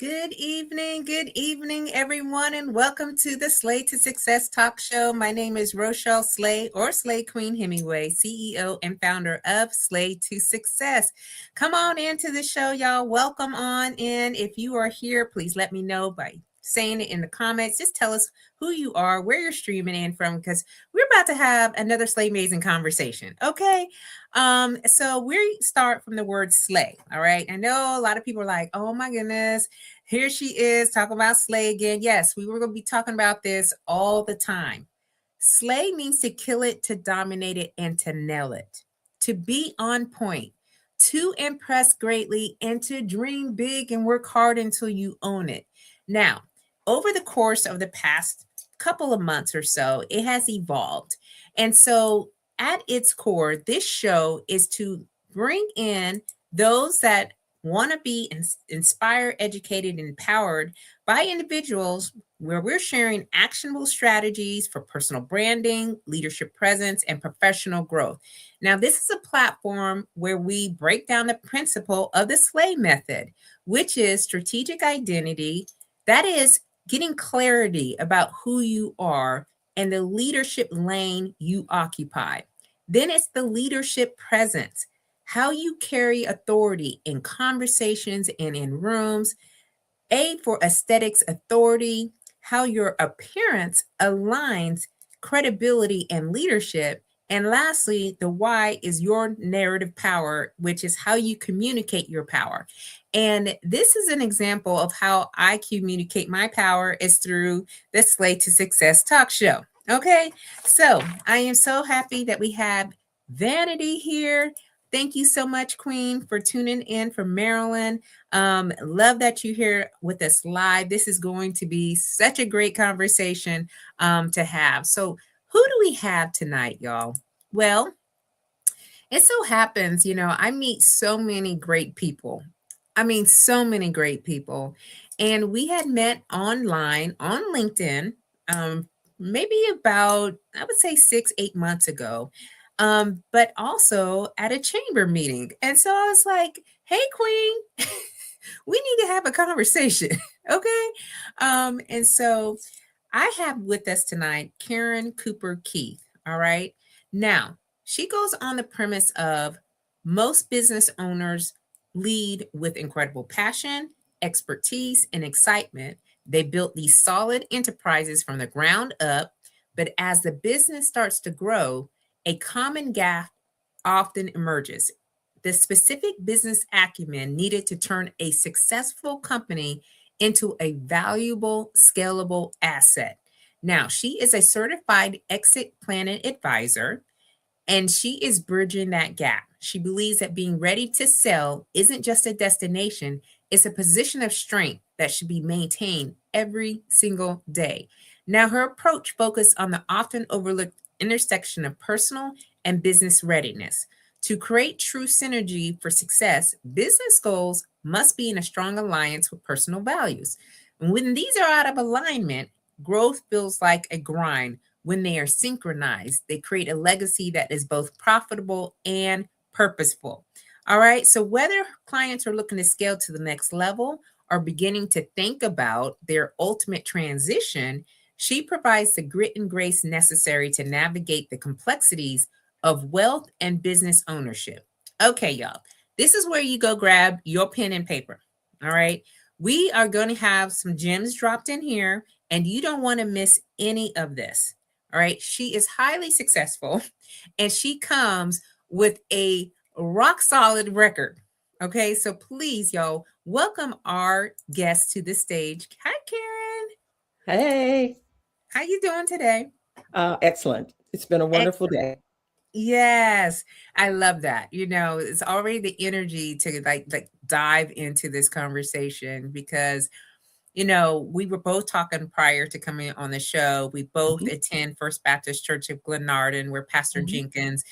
Good evening, everyone, and welcome to the Slay to Success Talk Show. My name is Rochelle Slay, or Slay Queen Hemingway, CEO and founder of Slay to Success. Come on into the show, y'all. Welcome on in. If you are here, please let me know by saying it in the comments. Just tell us who you are, where you're streaming in from, because we're about to have another SLAYMAZING conversation. Okay. So we start from the word slay. All right. I know a lot of people are like, oh my goodness, here she is talking about slay again. Yes, we were going to be talking about this all the time. Slay means to kill it, to dominate it, and to nail it, to be on point, to impress greatly, and to dream big and work hard until you own it. Now, over the course of the past couple of months or so, it has evolved. And so at its core, this show is to bring in those that want to be inspired, educated, and empowered by individuals where we're sharing actionable strategies for personal branding, leadership presence, and professional growth. Now, this is a platform where we break down the principle of the SLAY method, which is strategic identity. That is getting clarity about who you are and the leadership lane you occupy. Then it's the leadership presence, how you carry authority in conversations and in rooms. A for aesthetics authority, how your appearance aligns credibility and leadership. And lastly, the Y is your narrative power, which is how you communicate your power. And this is an example of how I communicate my power is through the Slay to Success talk show. Okay, so I am so happy that we have Vanity here. Thank you so much, Queen, for tuning in from Maryland. Love that you're here with us live. This is going to be such a great conversation to have. So who do we have tonight, y'all? Well, it so happens, I meet so many great people. I mean, so many great people. And we had met online on LinkedIn, maybe about, I would say 6-8 months ago, but also at a chamber meeting. And so I was like, hey, Queen, we need to have a conversation. Okay. And so I have with us tonight Karen Cooper Keith. All right. Now, she goes on the premise of most business owners lead with incredible passion, expertise, and excitement. They built these solid enterprises from the ground up, but as the business starts to grow, a common gap often emerges. The specific business acumen needed to turn a successful company into a valuable, scalable asset. Now, she is a certified exit planning advisor, and she is bridging that gap. She believes that being ready to sell isn't just a destination, it's a position of strength that should be maintained every single day. Now, her approach focused on the often overlooked intersection of personal and business readiness. To create true synergy for success, business goals must be in a strong alliance with personal values. And when these are out of alignment, growth feels like a grind. When they are synchronized, they create a legacy that is both profitable and purposeful. All right. So whether clients are looking to scale to the next level or beginning to think about their ultimate transition, she provides the grit and grace necessary to navigate the complexities of wealth and business ownership. Okay, y'all. This is where you go grab your pen and paper. All right. We are going to have some gems dropped in here, and you don't want to miss any of this. All right. She is highly successful, and she comes with a rock solid record. Okay. So please, y'all, welcome our guest to the stage. Hi, Karen. Hey, How you doing today? excellent. It's been a wonderful day. Yes, I love that. It's already the energy to like dive into this conversation because we were both talking prior to coming on the show. We both Mhm, attend First Baptist Church of Glenarden, where Pastor mhm. Jenkins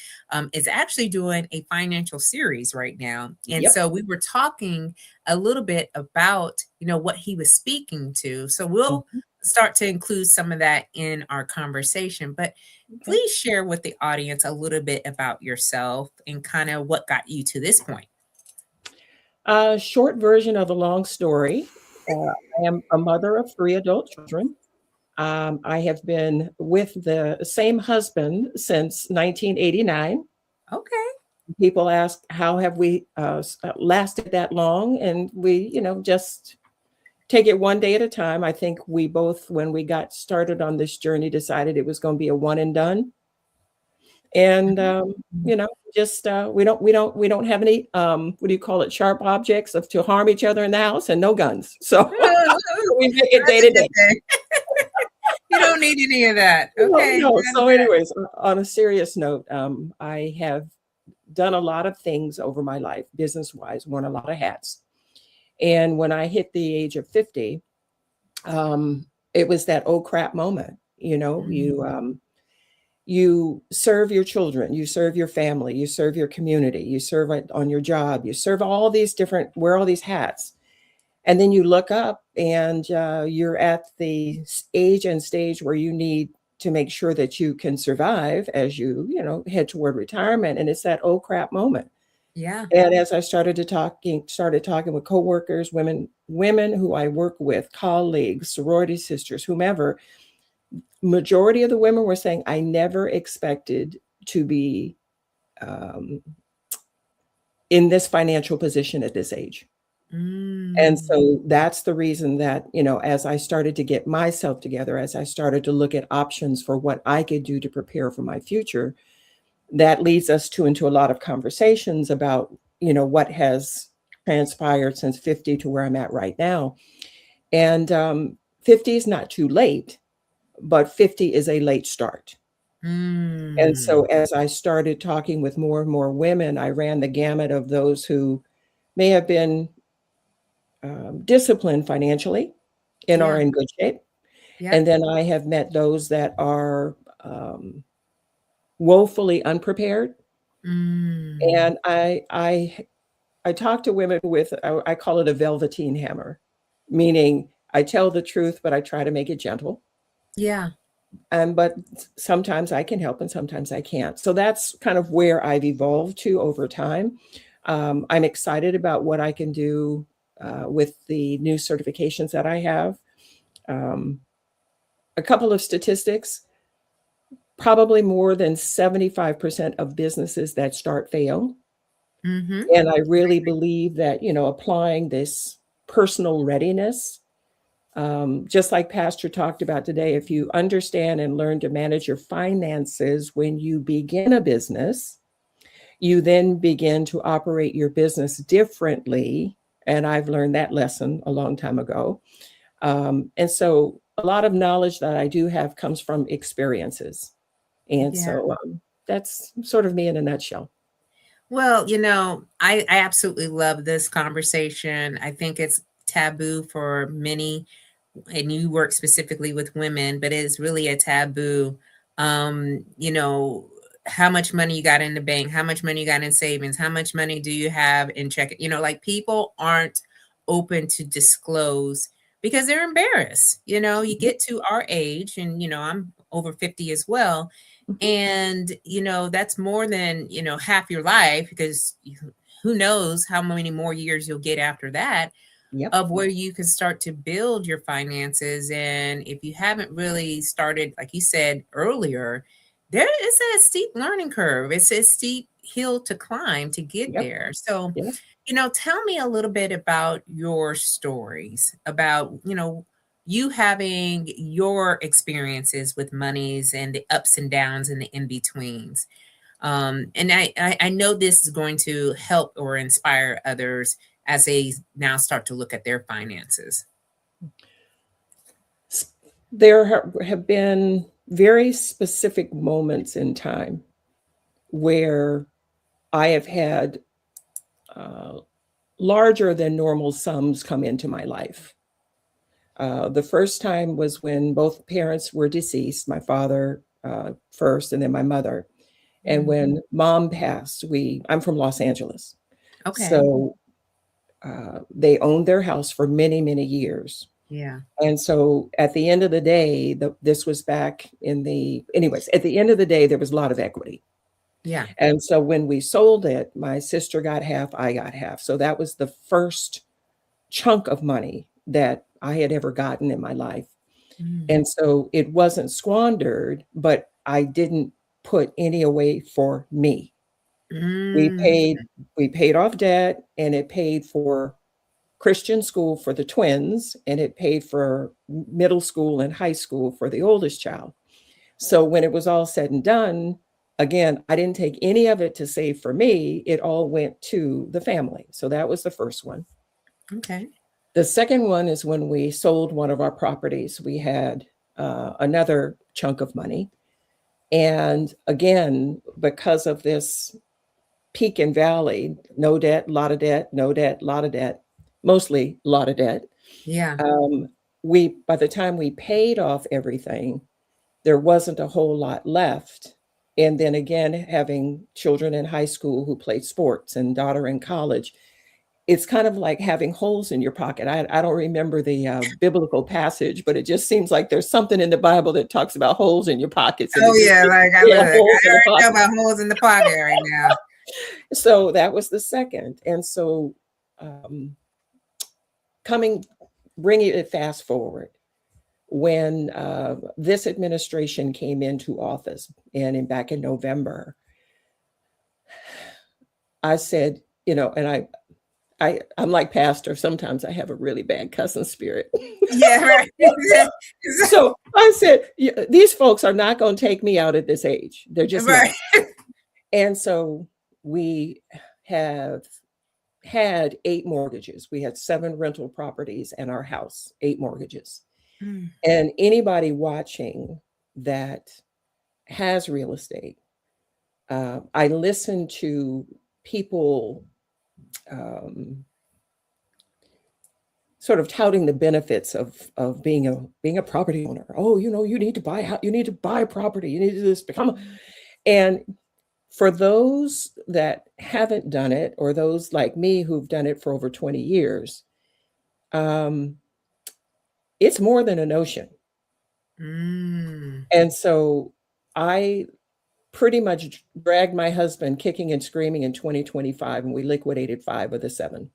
is actually doing a financial series right now. And Yep. so we were talking a little bit about, what he was speaking to. So we'll Mhm. start to include some of that in our conversation. But Okay. please share with the audience a little bit about yourself and kind of what got you to this point. Short version of the long story. I am a mother of 3 adult children. I have been with the same husband since 1989. Okay. People ask, how have we lasted that long? And we, just take it one day at a time. I think we both, when we got started on this journey, decided it was going to be a one and done. And Mhm. just we don't have any what do you call it, sharp objects to harm each other in the house, and no guns. So we make it day That's a to good day. thing. You don't need any of that. No, Okay. no. None of So, that. anyways, on a serious note, I have done a lot of things over my life, business wise, worn a lot of hats. And when I hit the age of 50, it was that oh crap moment. Mm. You serve your children, you serve your family, you serve your community, you serve on your job, you serve all these different, wear all these hats. And then you look up and you're at the age and stage where you need to make sure that you can survive as head toward retirement. And it's that oh crap moment. Yeah. And as I started talking with coworkers, women who I work with, colleagues, sorority sisters, whomever, majority of the women were saying, I never expected to be um, in this financial position at this age. And Mm. so that's the reason that, as I started to get myself together, as I started to look at options for what I could do to prepare for my future, that leads us into a lot of conversations about, what has transpired since 50 to where I'm at right now. And 50 is not too late, but 50 is a late start. And so Mm. as I started talking with more and more women, I ran the gamut of those who may have been disciplined financially and are Yeah. in good shape. Yeah. And then I have met those that are woefully unprepared. Mm. And I talk to women with, I call it a velveteen hammer, meaning I tell the truth, but I try to make it gentle. Yeah. But sometimes I can help and sometimes I can't. So that's kind of where I've evolved to over time. I'm excited about what I can do with the new certifications that I have. Um, a couple of statistics, probably more than 75% of businesses that start fail. Mm-hmm. And I really believe that, applying this personal readiness, just like Pastor talked about today, if you understand and learn to manage your finances when you begin a business, you then begin to operate your business differently. And I've learned that lesson a long time ago. And so a lot of knowledge that I do have comes from experiences. And Yeah. so that's sort of me in a nutshell. Well, I absolutely love this conversation. I think it's taboo for many, and you work specifically with women, but it's really a taboo. Um, you know, how much money you got in the bank, how much money you got in savings, how much money do you have in check? Like people aren't open to disclose because they're embarrassed. You Mhm, get to our age, and I'm over 50 as well, mhm. and that's more than half your life, because who knows how many more years you'll get after that, Yep. of where you can start to build your finances. And if you haven't really started, like you said earlier, there is a steep learning curve. It's a steep hill to climb to get Yep. there. So Yes. tell me a little bit about your stories, about you having your experiences with monies and the ups and downs and the in-betweens. And I know this is going to help or inspire others as they now start to look at their finances. There have been very specific moments in time where I have had uh, larger than normal sums come into my life. The first time was when both parents were deceased, my father first and then my mother. And Mhm. when mom passed, I'm from Los Angeles. Okay. So they owned their house for many, many years. Yeah. And so at the end of the day, this was back anyways, at the end of the day, there was a lot of equity. Yeah. And so when we sold it, my sister got half, I got half. So that was the first chunk of money that I had ever gotten in my life. Mm. And so it wasn't squandered, but I didn't put any away for me. We Mm. paid we paid off debt, and it paid for Christian school for the twins, and it paid for middle school and high school for the oldest child. So when it was all said and done, again, I didn't take any of it to save for me. It all went to the family. So that was the first one. Okay. The second one is when we sold one of our properties. We had another chunk of money. And again, because of this peak and valley, no debt, lot of debt, no debt, lot of debt, mostly a lot of debt. Yeah. We, by the time we paid off everything, there wasn't a whole lot left. And then again, having children in high school who played sports and daughter in college, it's kind of like having holes in your pocket. I don't remember the biblical passage, but it just seems like there's something in the Bible that talks about holes in your pockets. And Oh it just, yeah, like I yeah, look, I holes in the already know pocket. about holes in the pocket right now. So that was the second. And so um, bringing it fast forward, when this administration came into office and back in November, I said, and I'm like pastor. Sometimes I have a really bad cussing spirit. Yeah, right. So I said, these folks are not going to take me out at this age. They're just Right. not. And so we have had 8 mortgages. We had 7 rental properties and our house, 8 mortgages. Mm. And anybody watching that has real estate, I listen to people sort of touting the benefits of being a property owner. Oh, you need to buy property. You need to just and for those that haven't done it, or those like me who've done it for over 20 years, it's more than a notion. Mm. And so I pretty much dragged my husband kicking and screaming in 2025, and we liquidated 5 of the 7.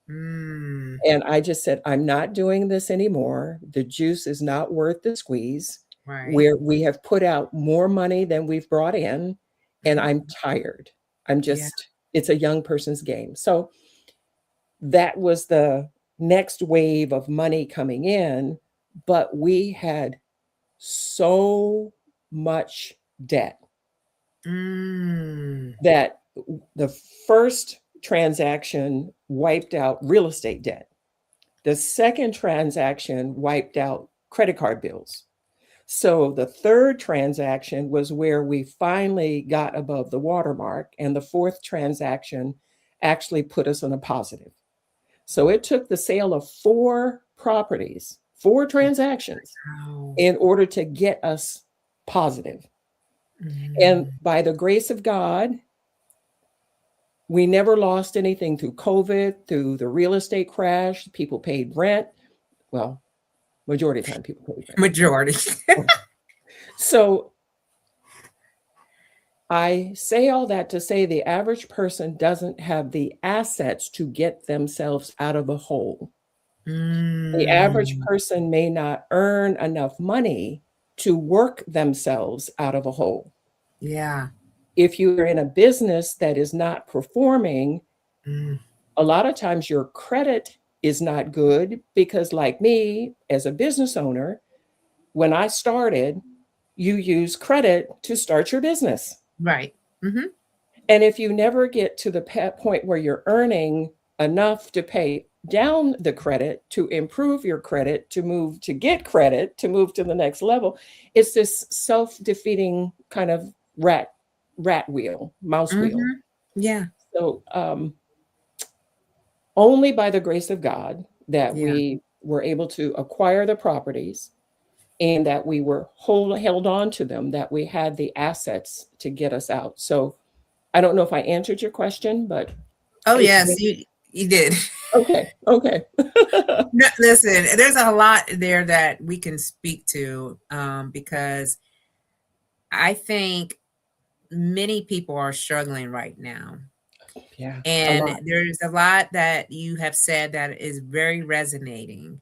Mm. And I just said, I'm not doing this anymore. The juice is not worth the squeeze. Right. Where we have put out more money than we've brought in, and Mhm. I'm tired. I'm Yeah. just, it's a young person's game. So that was the next wave of money coming in, but we had so much debt Mm. that the first transaction wiped out real estate debt. The second transaction wiped out credit card bills. So the third transaction was where we finally got above the watermark. And the fourth transaction actually put us on a positive. So it took the sale of 4 properties, 4 transactions, Wow. in order to get us positive. And Mm. by the grace of God, we never lost anything through COVID, through the real estate crash. People paid rent. Well, majority of the time people paid rent. Majority. So I say all that to say the average person doesn't have the assets to get themselves out of a hole. The average Mm. person may not earn enough money to work themselves out of a hole. Yeah. If you're in a business that is not performing, Mm. a lot of times your credit is not good because, like me, as a business owner, when I started, you use credit to start your business. Right. Mm-hmm. And if you never get to the point where you're earning enough to pay down the credit, to improve your credit, to move to get credit, to move to the next level, it's this self-defeating kind of rat wheel, mouse wheel. Mm-hmm. Yeah. So only by the grace of God that Yeah. we were able to acquire the properties, and that we were held on to them, that we had the assets to get us out. So I don't know if I answered your question, but Oh it's yes, been you did. okay. Okay. No, listen, there's a lot there that we can speak to because I think many people are struggling right now. Yeah, a And lot. there's a lot that you have said that is very resonating.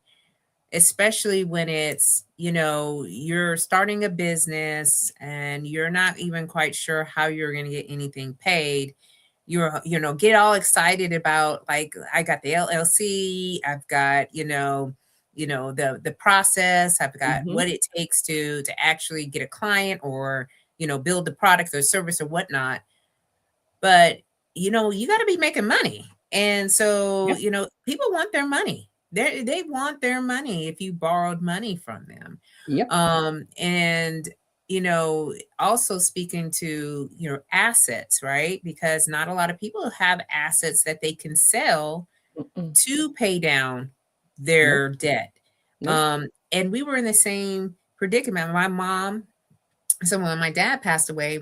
especially when it's, you're starting a business and you're not even quite sure how you're going to get anything paid. Get all excited about, like, I got the LLC, I've got, the process, I've got Mhm. what it takes to actually get a client, or, build the product or service or whatnot. But, you got to be making money. And so, Yep. people want their money. They want their money if you borrowed money from them. Yep. And, also speaking to your assets, right? Because not a lot of people have assets that they can sell Mm-mm. to pay down Nope. their debt. Nope. And we were in the same predicament. My mom, so when my dad passed away,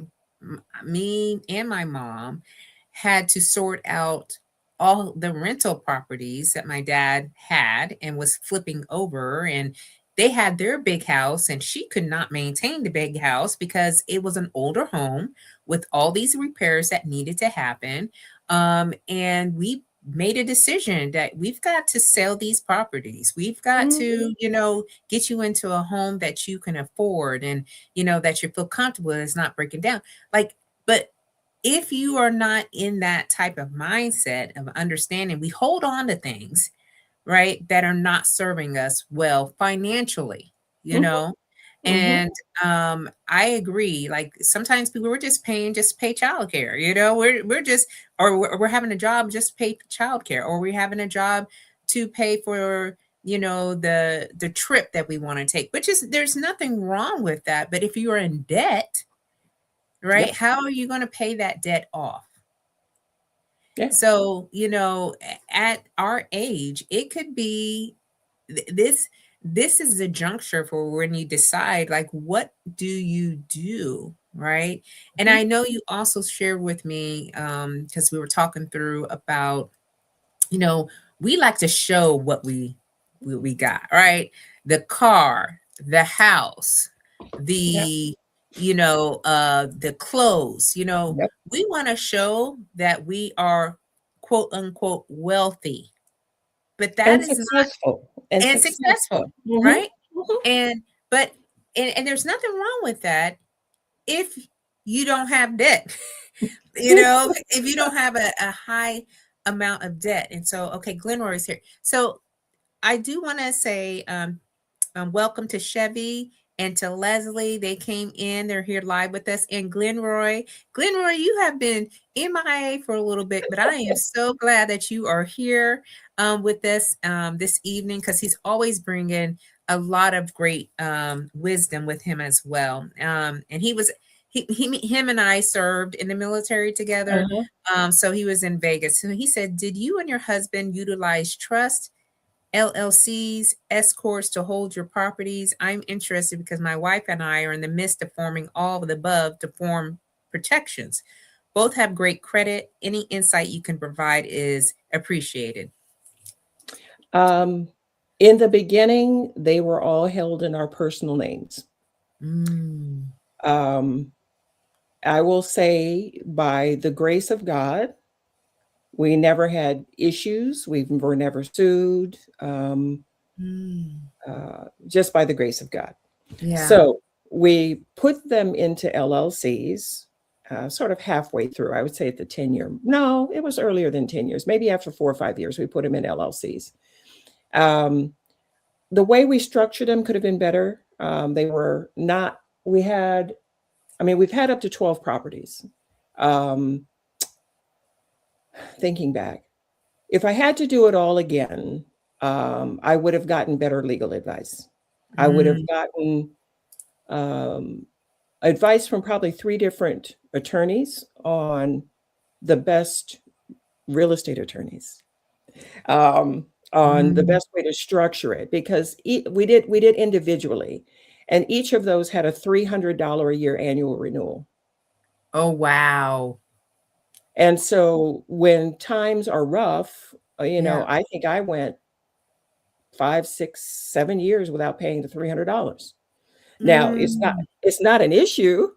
me and my mom had to sort out all the rental properties that my dad had and was flipping over. And they had their big house, and she could not maintain the big house because it was an older home with all these repairs that needed to happen. And we made a decision that we've got to sell these properties. We've got Mhm. to, get you into a home that you can afford, and that you feel comfortable and it's not breaking down. Like, but if you are not in that type of mindset of understanding, we hold on to things, right, that are not serving us well financially, you Mhm. know. Mhm. And I agree. Like, sometimes people, we're just paying just to pay childcare, we're just, or we're having a job just to pay childcare, or we're having a job to pay for, the trip that we want to take, which is, there's nothing wrong with that. But if you are in debt, right, Yep. how are you going to pay that debt off? Yeah. So, at our age, it could be this is the juncture for when you decide, like, what do you do, right? And Mhm. I know you also shared with me, because we were talking through about, you know, we like to show what we got, right? The car, the house, Yep. the clothes, Yep. we want to show that we are, quote unquote, wealthy, but that And is not, successful. And and successful, successful. Mhm. right? Mhm. And but and there's nothing wrong with that if you don't have debt. If you don't have a high amount of debt. And so, okay, Glenroy is here. So I do want to say, welcome to Chevy and to Leslie. They came in, they're here live with us. And Glenroy, you have been MIA for a little bit, but I am so glad that you are here with us this evening, because he's always bringing a lot of great wisdom with him as well. And him and I served in the military together. Uh-huh. So he was in Vegas. So he said, did you and your husband utilize trust, LLCs, escorts to hold your properties? I'm interested because my wife and I are in the midst of forming all of the above to form protections. Both have great credit. Any insight you can provide is appreciated. Um, in the beginning, they were all held in our personal names. Mm, Um, I will say, by the grace of God, we never had issues. We were never sued, mm, just by the grace of God. yeah. So we put them into LLCs sort of halfway through. I would say at the 10-year. No, it was earlier than 10 years. Maybe after 4 or 5 years, we put them in LLCs. Um, the way we structured them could have been better. They were not, we had, I mean, we've had up to 12 properties. Um, thinking back, if I had to do it all again, I would have gotten better legal advice. I would have Mm, gotten um, advice from probably 3 different attorneys on the best real estate attorneys, on the mm. best way to structure it, because we did individually, and each of those had a $300 a year annual renewal. Oh, wow. And so when times are rough, Yeah. I think I went 5, 6, 7 years without paying the $300. Now, Mm, it's not an issue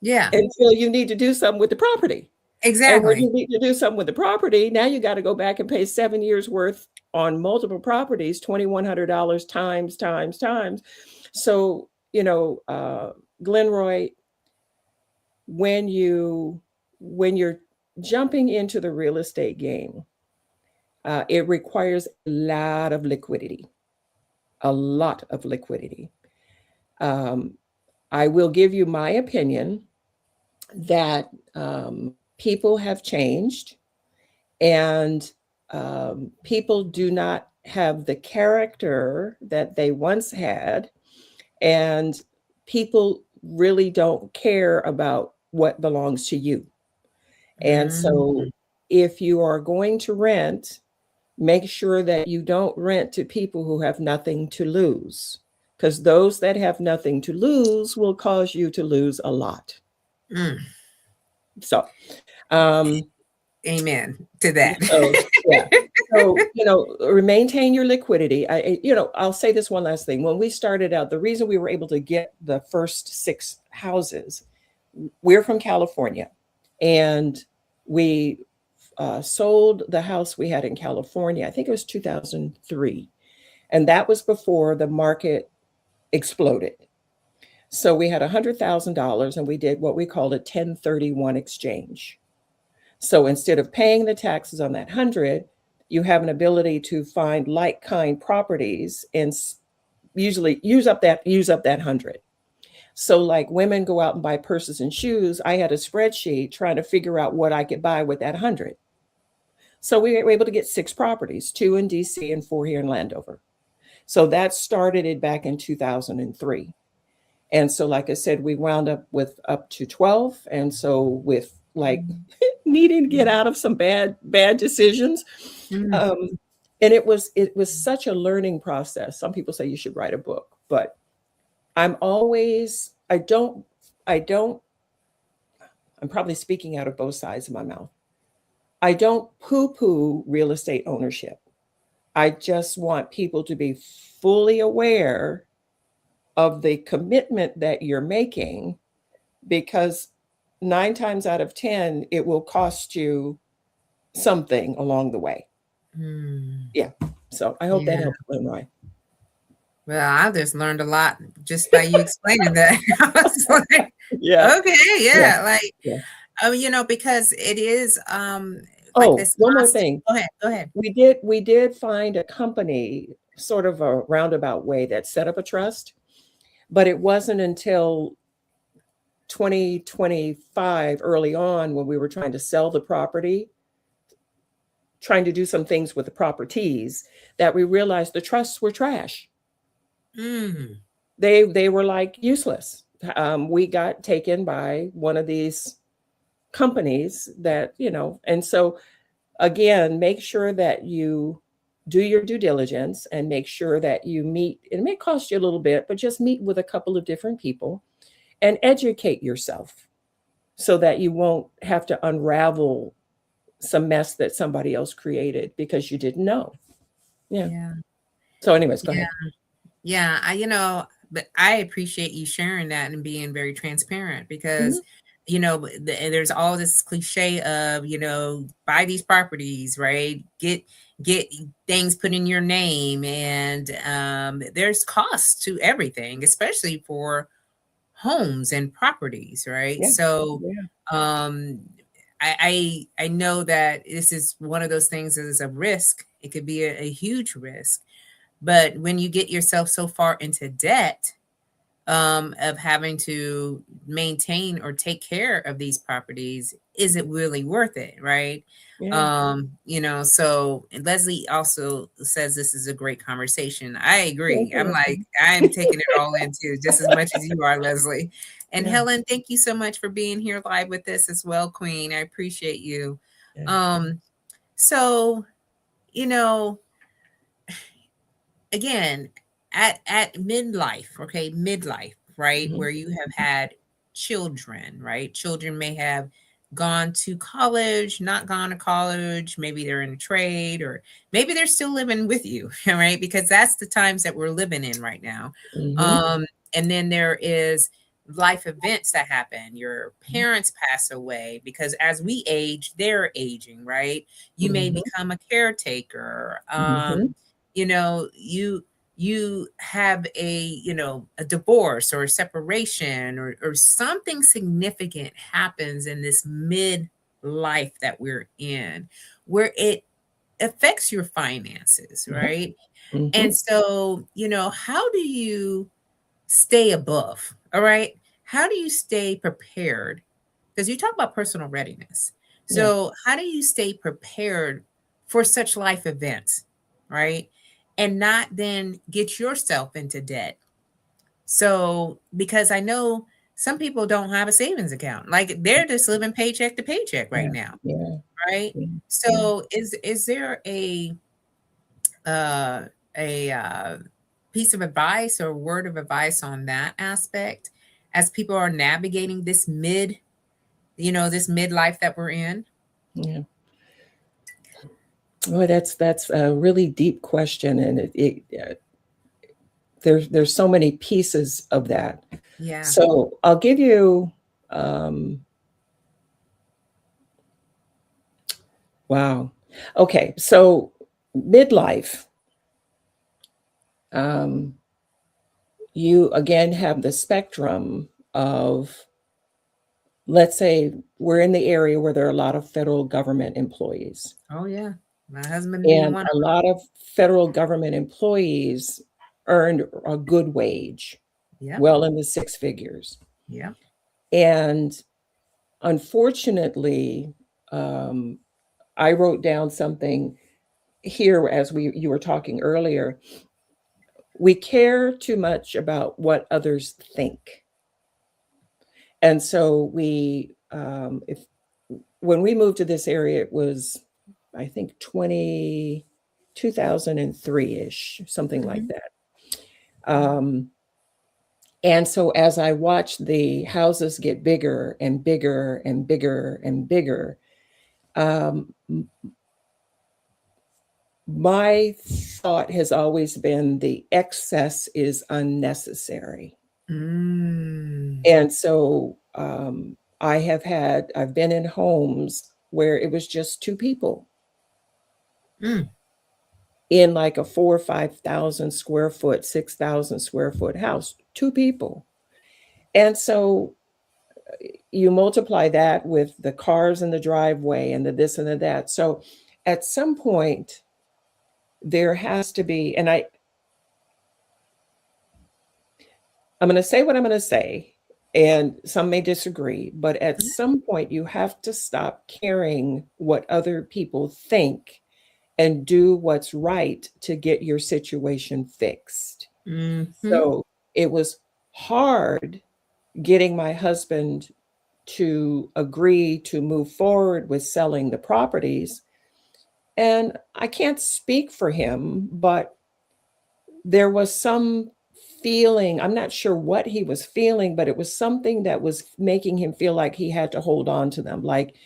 yeah, until you need to do something with the property. And when exactly. you need to do something with the property, now you got to go back and pay 7 years worth on multiple properties, $2,100 times. So, Glenroy, when you're jumping into the real estate game, it requires a lot of liquidity, a lot of liquidity. I will give you my opinion that people have changed, and people do not have the character that they once had, and people really don't care about what belongs to you. And so if you are going to rent, make sure that you don't rent to people who have nothing to lose, because those that have nothing to lose will cause you to lose a lot. So, amen to that. So, yeah. So, maintain your liquidity. I'll say this one last thing. When we started out, the reason we were able to get the first 6 houses, we're from California, and we sold the house we had in California. I think it was 2003. And that was before the market exploded. So we had $100,000, and we did what we called a 1031 exchange. So instead of paying the taxes on that 100, you have an ability to find like kind properties and usually use up that 100. So like women go out and buy purses and shoes, I had a spreadsheet trying to figure out what I could buy with that 100. So we were able to get 6 properties, 2 in DC and 4 here in Landover. So that started it back in 2003. And so, like I said, we wound up with up to 12. And so with like needing to get out of some bad decisions. And it was such a learning process. Some people say you should write a book, but I'm probably speaking out of both sides of my mouth. I don't poo-poo real estate ownership. I just want people to be fully aware of the commitment that you're making, because 9 times out of 10, it will cost you something along the way. Yeah. So I hope that helped, Glenroy. Well, I just learned a lot just by you explaining that. I was like, yeah. Okay. Yeah. Like, because it is, one more thing. Go ahead. We did find a company, sort of a roundabout way, that set up a trust, but it wasn't until 2025, early on, when we were trying to sell the property, trying to do some things with the properties, that we realized the trusts were trash. They were like useless. We got taken by one of these companies that, and so again, make sure that you do your due diligence and make sure that you meet. It may cost you a little bit, but just meet with a couple of different people and educate yourself so that you won't have to unravel some mess that somebody else created because you didn't know. Yeah. So anyways, go ahead. Yeah. But I appreciate you sharing that and being very transparent, because there's all this cliche of, buy these properties, right? Get things put in your name, and there's costs to everything, especially for homes and properties, right? So I know that this is one of those things that is a risk. It could be a huge risk, but when you get yourself so far into debt, of having to maintain or take care of these properties, is it really worth it, right? So Leslie also says this is a great conversation. I agree. I'm like, I'm taking it all in too, just as much as you are, Leslie. And Helen, thank you so much for being here live with us as well, Queen. I appreciate you. So, again, at midlife, right? Where you have had children, right? Children may have gone to college, not gone to college, maybe they're in a trade, or maybe they're still living with you, right? Because that's the times that we're living in right now. And then there is life events that happen. Your parents pass away, because as we age, they're aging, right? You may Mhm, become a caretaker. mhm, You know, you have a divorce or a separation, or something significant happens in this mid life that we're in, where it affects your finances, mhm, right? And mhm. so, how do you stay above? All right. How do you stay prepared? Because you talk about personal readiness. Yeah, So, how do you stay prepared for such life events, right? And not then get yourself into debt. So, because I know some people don't have a savings account, like they're just living paycheck to paycheck right yeah, now, yeah, right? yeah, yeah. So, is there uh, a piece of advice or word of advice on that aspect as people are navigating this midlife that we're in? Yeah. Well, that's a really deep question, and there's so many pieces of that. Yeah. So I'll give you, um, wow. Okay, so midlife, um, you again have the spectrum of, let's say, we're in the area where there are a lot of federal government employees, Oh yeah. My husband being and one a lot of federal government employees earned a good wage, of them. well in the six figures. Yep. And unfortunately, um, I wrote down something here as you were talking earlier. We care too much about what others think, and so if when we moved to this area, it was, I think, 2003 ish, something Yep. like Mhm. that. And so as I watched the houses get bigger and bigger and bigger and bigger, um, my thought has always been the excess is unnecessary. Mm. And so I've been in homes where it was just two people Mm. in like a 4 or 5,000 square foot, 6,000 square foot house, two people. And so you multiply that with the cars in the driveway and the this and the that. So at some point, there has to be, and I'm going to say what I'm going to say, and some may disagree, but at some point, you have to stop caring what other people think and do what's right to get your situation fixed. Mm-hmm. So it was hard getting my husband to agree to move forward with selling the properties. And I can't speak for him, but there was some feeling, I'm not sure what he was feeling, but it was something that was making him feel like he had to hold on to them. Like,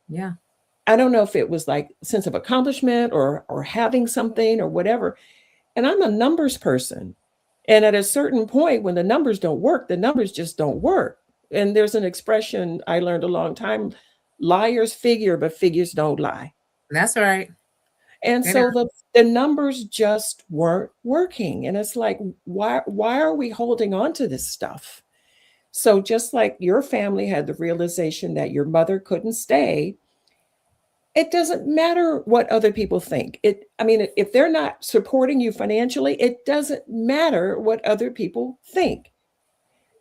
Yeah. I don't know if it was like sense of accomplishment or having something or whatever. And I'm a numbers person. And at a certain point, when the numbers don't work, the numbers just don't work. And there's an expression I learned a long time: liars figure, but figures don't lie. That's right. And You know, so the numbers just weren't working. And it's like, why are we holding on to this stuff? So just like your family had the realization that your mother couldn't stay, it doesn't matter what other people think. I mean, if they're not supporting you financially, it doesn't matter what other people think.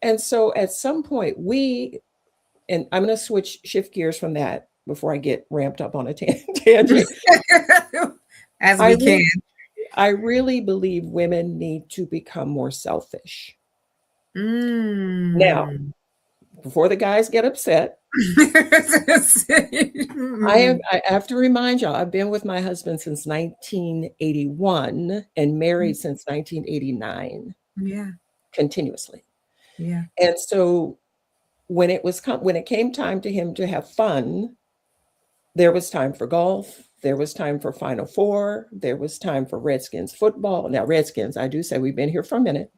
And so at some point, and I'm going to shift gears from that before I get ramped up on a tangent. as I we can. really, I really believe women need to become more selfish. Now, Mm. before the guys get upset, I have to remind y'all, I've been with my husband since 1981 and married since 1989, Yeah. continuously. Yeah. And so when it came time to him to have fun, there was time for golf, there was time for Final Four, there was time for Redskins football. Now, Redskins, I do say we've been here for a minute.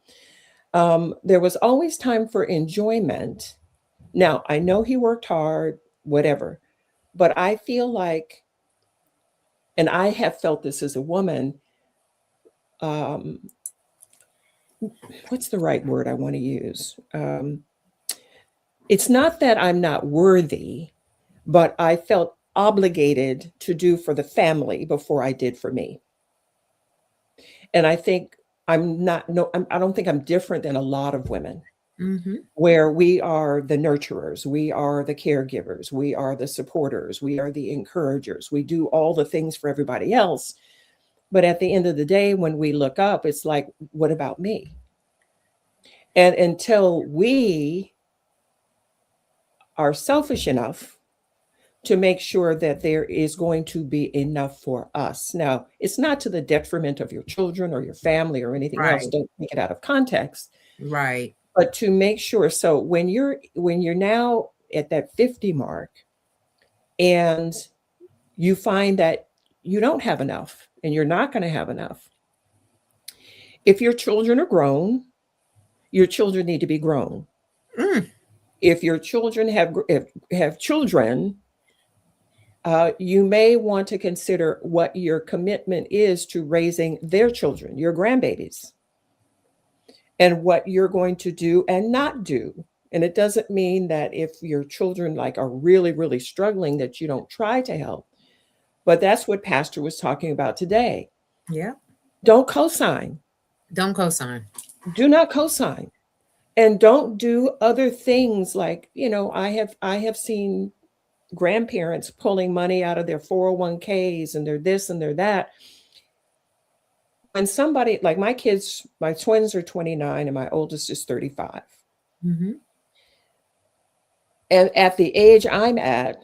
There was always time for enjoyment. Now, I know he worked hard, whatever, but I feel like, and I have felt this as a woman, um, what's the right word I want to use? It's not that I'm not worthy, but I felt obligated to do for the family before I did for me. And I think I'm not, no, I don't think I'm different than a lot of women, Mm-hmm. where we are the nurturers, we are the caregivers, we are the supporters, we are the encouragers, we do all the things for everybody else. But at the end of the day, when we look up, it's like, what about me? And until we are selfish enough to make sure that there is going to be enough for us. Now, it's not to the detriment of your children or your family or anything else. Right. Don't take it out of context, Right. but to make sure. So when you're now at that 50 mark and you find that you don't have enough and you're not going to have enough, if your children are grown, your children need to be grown. Mm. If your children have children, you may want to consider what your commitment is to raising their children, your grandbabies, and what you're going to do and not do. And it doesn't mean that if your children like are really, really struggling that you don't try to help. But that's what Pastor was talking about today. Yeah. Don't co-sign. Don't co-sign. Do not co-sign. And don't do other things like, I have seen grandparents pulling money out of their 401ks and they're this and they're that. When somebody like my twins are 29 and my oldest is 35. Mm-hmm. And at the age I'm at,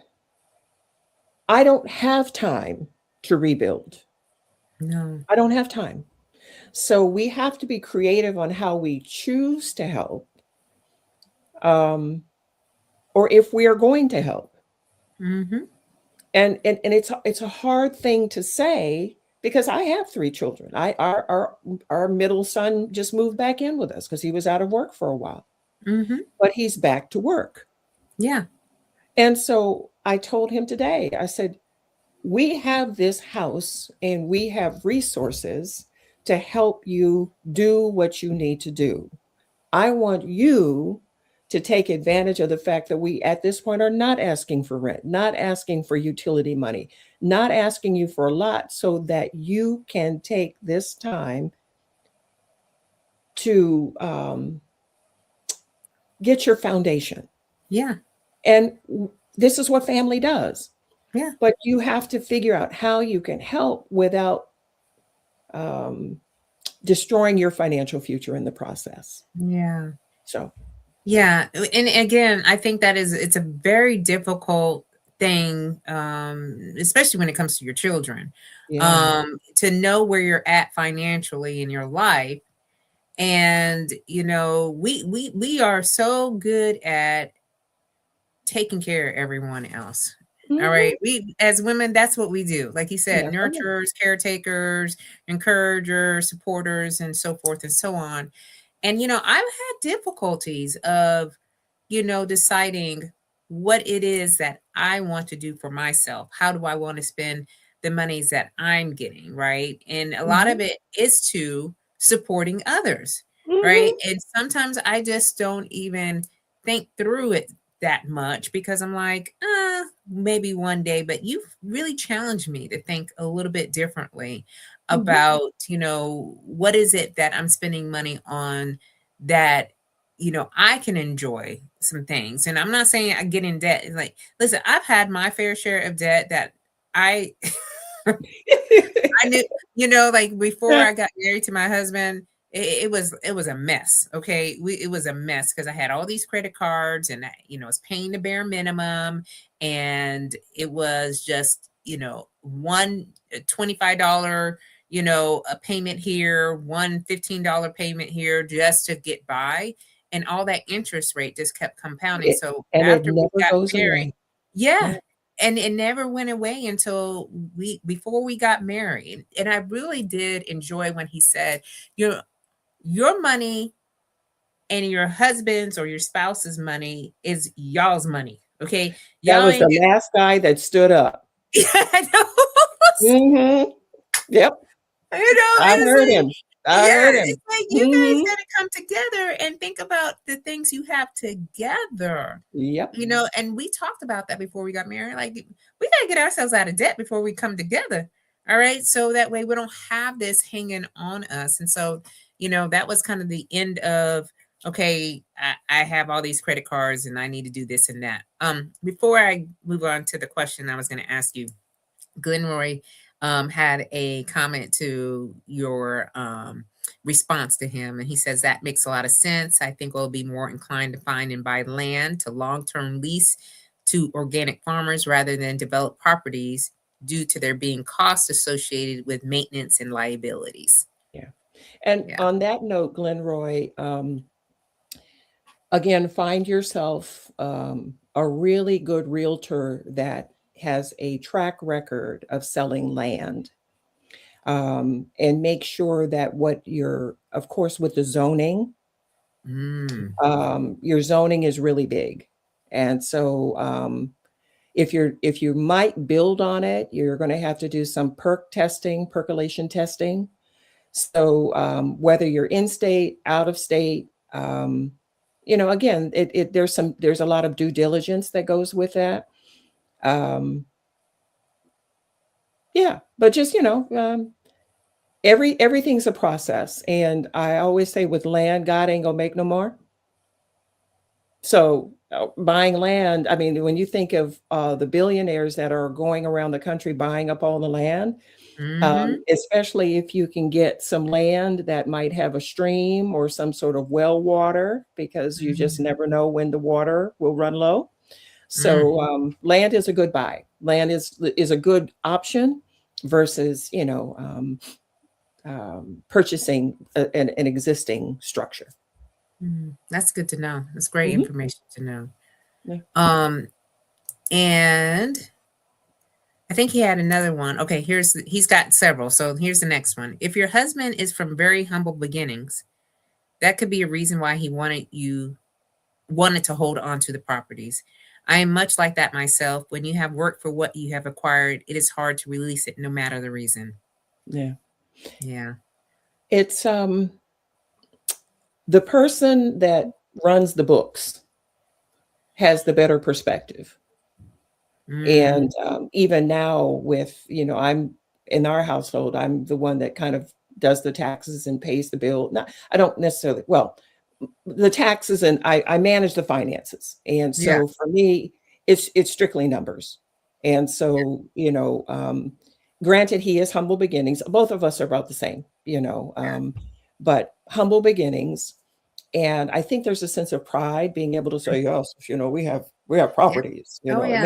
I don't have time to rebuild. No. I don't have time. So we have to be creative on how we choose to help, um, or if we are going to help. Mm-hmm. And it's a hard thing to say because I have three children. Our middle son just moved back in with us because he was out of work for a while, Mm-hmm. but he's back to work. Yeah. And so I told him today, I said, we have this house and we have resources to help you do what you need to do. I want you to take advantage of the fact that we at this point are not asking for rent, not asking for utility money, not asking you for a lot so that you can take this time to get your foundation. Yeah. And this is what family does. Yeah. But you have to figure out how you can help without um, destroying your financial future in the process. Yeah. So, Yeah. And again, I think it's a very difficult thing, especially when it comes to your children, yeah. to know where you're at financially in your life. And we are so good at taking care of everyone else. All Mhm. right. We as women, that's what we do. Like you said, Yeah. Come on. nurturers, caretakers, encouragers, supporters, and so forth and so on. And I've had difficulties of, deciding what it is that I want to do for myself. How do I want to spend the monies that I'm getting, right? And a lot Mhm. of it is to supporting others, right? Mhm. And sometimes I just don't even think through it that much because I'm like, maybe one day, but you've really challenged me to think a little bit differently Mhm. about, what is it that I'm spending money on that, I can enjoy some things. And I'm not saying I get in debt. Like, listen, I've had my fair share of debt that I I knew, like before I got married to my husband, it was a mess. Okay. It was a mess because I had all these credit cards and I was paying the bare minimum. And it was just, one $25, a payment here, one $15 payment here just to get by. And all that interest rate just kept compounding. It, So and it after we never got goes married, away. yeah, Yeah. and it never went away until before we got married. And I really did enjoy when he said, your money and your husband's or your spouse's money is y'all's money. Okay. That Y'all was the ain't last guy that stood up. I know. Hmm. Yep. You know, I and it's heard like, him. I yeah, heard him. it's like you guys Hmm. got to come together and think about the things you have together. Yep. You know, and we talked about that before we got married. Like, we got to get ourselves out of debt before we come together. All right. So that way we don't have this hanging on us. And so, you know, that was kind of the end of, okay, I have all these credit cards and I need to do this and that. Before I move on to the question I was going to ask you, Glenroy had a comment to your response to him, and he says that makes a lot of sense. I think we'll be more inclined to find and buy land to long-term lease to organic farmers rather than develop properties due to there being costs associated with maintenance and liabilities. Yeah. And Yeah. on that note, Glenroy, again, find yourself a really good realtor that has a track record of selling land. And make sure that what you're, of course, with the zoning, your zoning is really big. And so if you might build on it, you're going to have to do some percolation testing. So whether you're in state, out of state, again, there's a lot of due diligence that goes with that. Yeah, but just everything's a process, and I always say with land, God ain't gonna make no more. So buying land, I mean, when you think of the billionaires that are going around the country buying up all the land, especially if you can get some land that might have a stream or some sort of well water, because you just never know when the water will run low. So land is a good buy. Land is a good option versus purchasing an existing structure. That's good to know. That's great Mhm. information to know. Yeah. And I think he had another one. Okay, he's got several. So here's the next one. If your husband is from very humble beginnings, that could be a reason why he wanted to hold on to the properties. I am much like that myself. When you have worked for what you have acquired, it is hard to release it no matter the reason. Yeah. Yeah. It's the person that runs the books has the better perspective. And even now with, I'm in our household, I'm the one that kind of does the taxes and pays the bill. Not, I don't necessarily, well, the taxes, and I manage the finances. And Yeah. so for me, it's strictly numbers. And so, granted, he is humble beginnings. Both of us are about the same, but humble beginnings. And I think there's a sense of pride being able to say, yes, we have Yeah. properties, Oh, it yeah.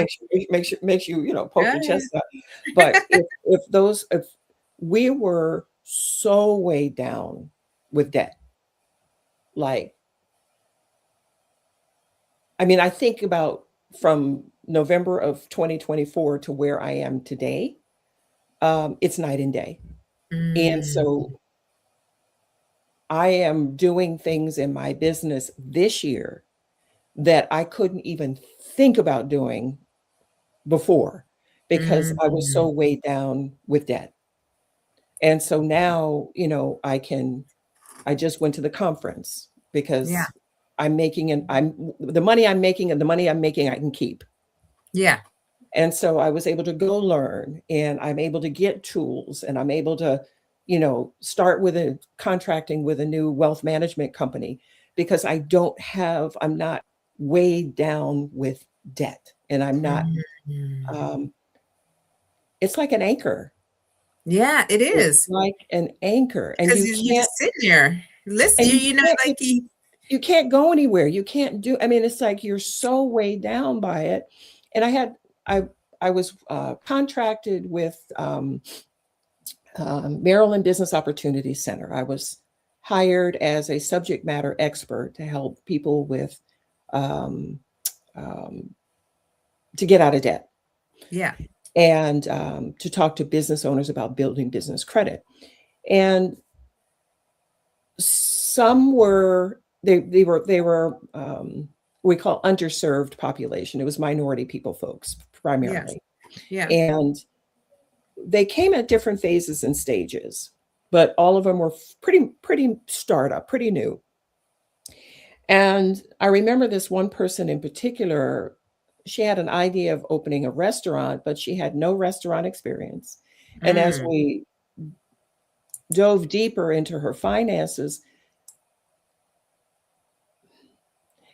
makes you, poke Oh, your yeah. chest out. But if we were so weighed down with debt, like, I mean, I think about from November of 2024 to where I am today, it's night and day. And so I am doing things in my business this year that I couldn't even think about doing before because I was so weighed down with debt. And so now, I just went to the conference Yeah. because I'm the money I'm making and the money I'm making I can keep. Yeah. And so I was able to go learn, and I'm able to get tools, and I'm able to, start with contracting with a new wealth management company because I'm not weighed down with debt, and I'm not, um, it's like an anchor. Yeah, it It's is. like an anchor, and Because you just sitting there. Listen, and like you can't go anywhere. You can't do, I mean, it's like you're so weighed down by it. And I I was contracted with Maryland Business Opportunity Center. I was hired as a subject matter expert to help people with um, um, to get out of debt yeah. and to talk to business owners about building business credit. And some were they were we call underserved population. It was minority people, folks, Yes. primarily. Yeah. And they came at different phases and stages, but all of them were pretty startup, pretty new. And I remember this one person in particular, she had an idea of opening a restaurant, but she had no restaurant experience. And as Mm. we dove deeper into her finances,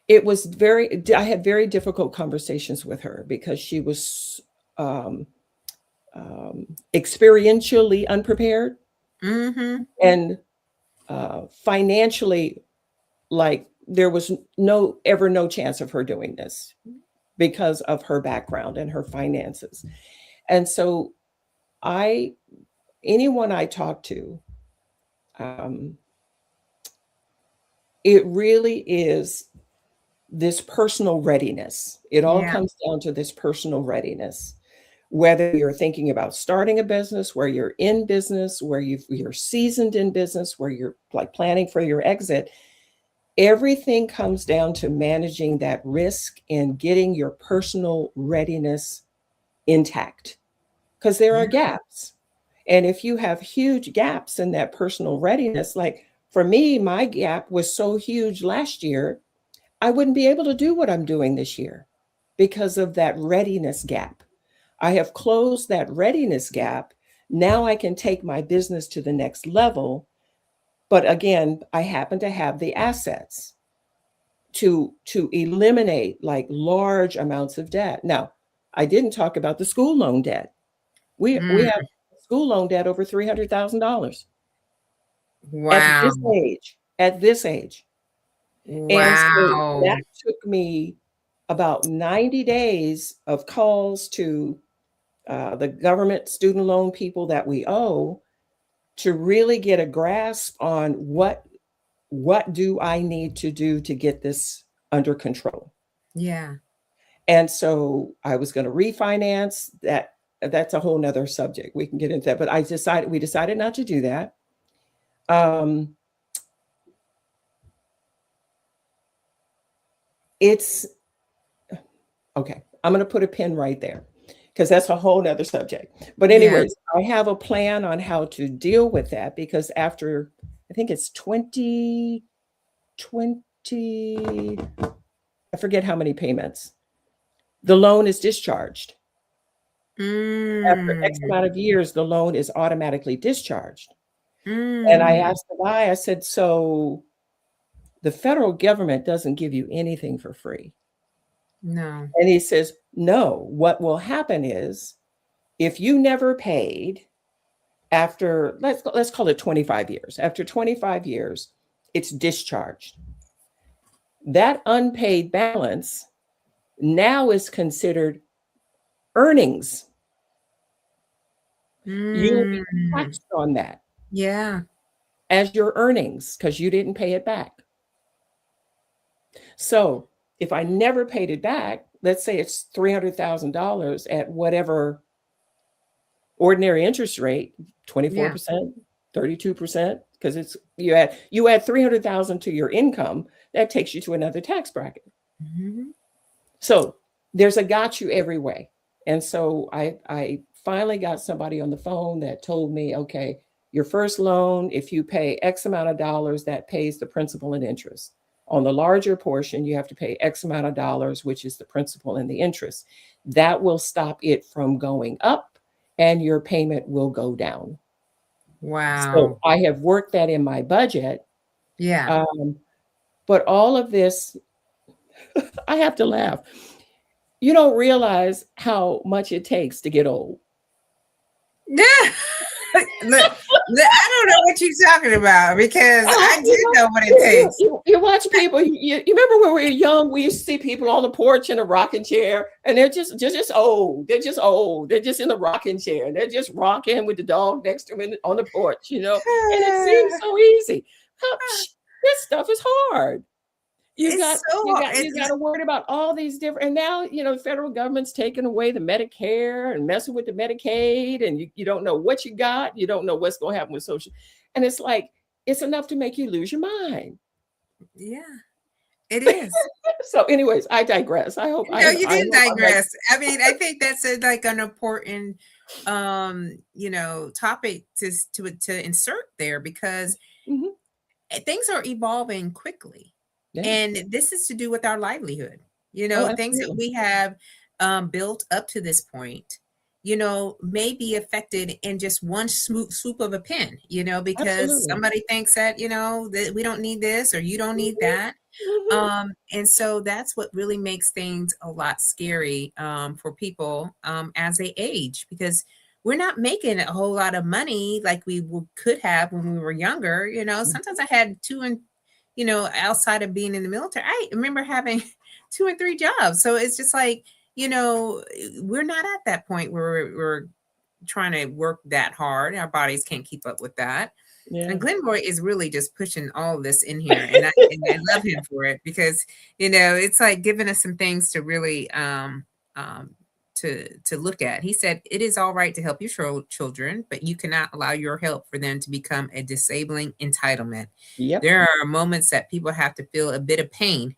I had very difficult conversations with her because she was um, experientially unprepared Mm-hmm. and financially, like there was no chance of her doing this because of her background and her finances. And so anyone I talk to, um, it really is this personal readiness. It all Yeah. comes down to this personal readiness. Whether you're thinking about starting a business, where you're in business, where you're seasoned in business, where you're like planning for your exit, everything comes down to managing that risk and getting your personal readiness intact, because there are Yeah. gaps. And if you have huge gaps in that personal readiness, like for me, my gap was so huge last year, I wouldn't be able to do what I'm doing this year because of that readiness gap. I have closed that readiness gap. Now I can take my business to the next level. But again, I happen to have the assets to eliminate like large amounts of debt. Now, I didn't talk about the school loan debt. We Mm. have school loan debt over $300,000 at Wow. this age, at this age. And so that Wow. took me about 90 days of calls to the government student loan people that we owe to really get a grasp on what do I need to do to get this under control. Yeah. And so I was going to refinance that. That's a whole nother subject. We can get into that. But we decided not to do that. It's okay. I'm going to put a pin right there because that's a whole nother subject. But Yeah. anyways, I have a plan on how to deal with that because after, I think it's 2020, I forget how many payments, the loan is discharged. After X Mm. amount of years, the loan is automatically discharged. And I Mm. asked the guy, I said, so the federal government doesn't give you anything for free. No. And he says, no, what will happen is if you never paid after, let's call it 25 years, after 25 years, it's discharged. That unpaid balance now is considered earnings. You will be Mm. taxed on that Yeah. as your earnings because you didn't pay it back. So if I never paid it back, let's say it's $300,000 at whatever ordinary interest rate, 24%, 32%, because it's you add 300,000 to your income, that takes you to another tax bracket. Mm-hmm. So there's a got you every way. And so I finally got somebody on the phone that told me, okay, your first loan, if you pay X amount of dollars, that pays the principal and interest. On the larger portion, you have to pay X amount of dollars, which is the principal and the interest. That will stop it from going up and your payment will go down. So Wow. I have worked that in my budget. Yeah. But all of this, I have to laugh. You don't realize how much it takes to get old. Yeah. Look, I don't know what you're talking about because I do know what it takes. You watch people. You remember when we were young, we used to see people on the porch in a rocking chair, and they're just old. They're just old. They're just in the rocking chair. They're just rocking with the dog next to them on the porch, and it seems so easy. This stuff is hard. You got to worry about all these different, and now the federal government's taking away the Medicare and messing with the Medicaid, and you don't know what you got, you don't know what's going to happen with social, and it's like it's enough to make you lose your mind. Yeah, it is. So, anyways, I digress. I hope No, you I didn't hope I'm like, digress. I mean, I think that's like an important topic to insert there because mhm, things are evolving quickly. yeah. And this is to do with our livelihood. Oh, Things that absolutely. we have built up to this point, may be affected in just one swoop of a pen, because Absolutely. somebody thinks that, that we don't need this or you don't need Mhm, that. mhm. And so that's what really makes things a lot scary for people as they age, because we're not making a whole lot of money like we could have when we were younger. Sometimes I had two and, outside of being in the military, I remember having two and three jobs. So it's just like, we're not at that point where we're trying to work that hard. Our bodies can't keep up with that. Yeah. And Glenroy is really just pushing all of this in here, and I love him for it because it's like giving us some things to really um, to look at. He said it is all right to help your children, but you cannot allow your help for them to become a disabling entitlement. Yep. There are moments that people have to feel a bit of pain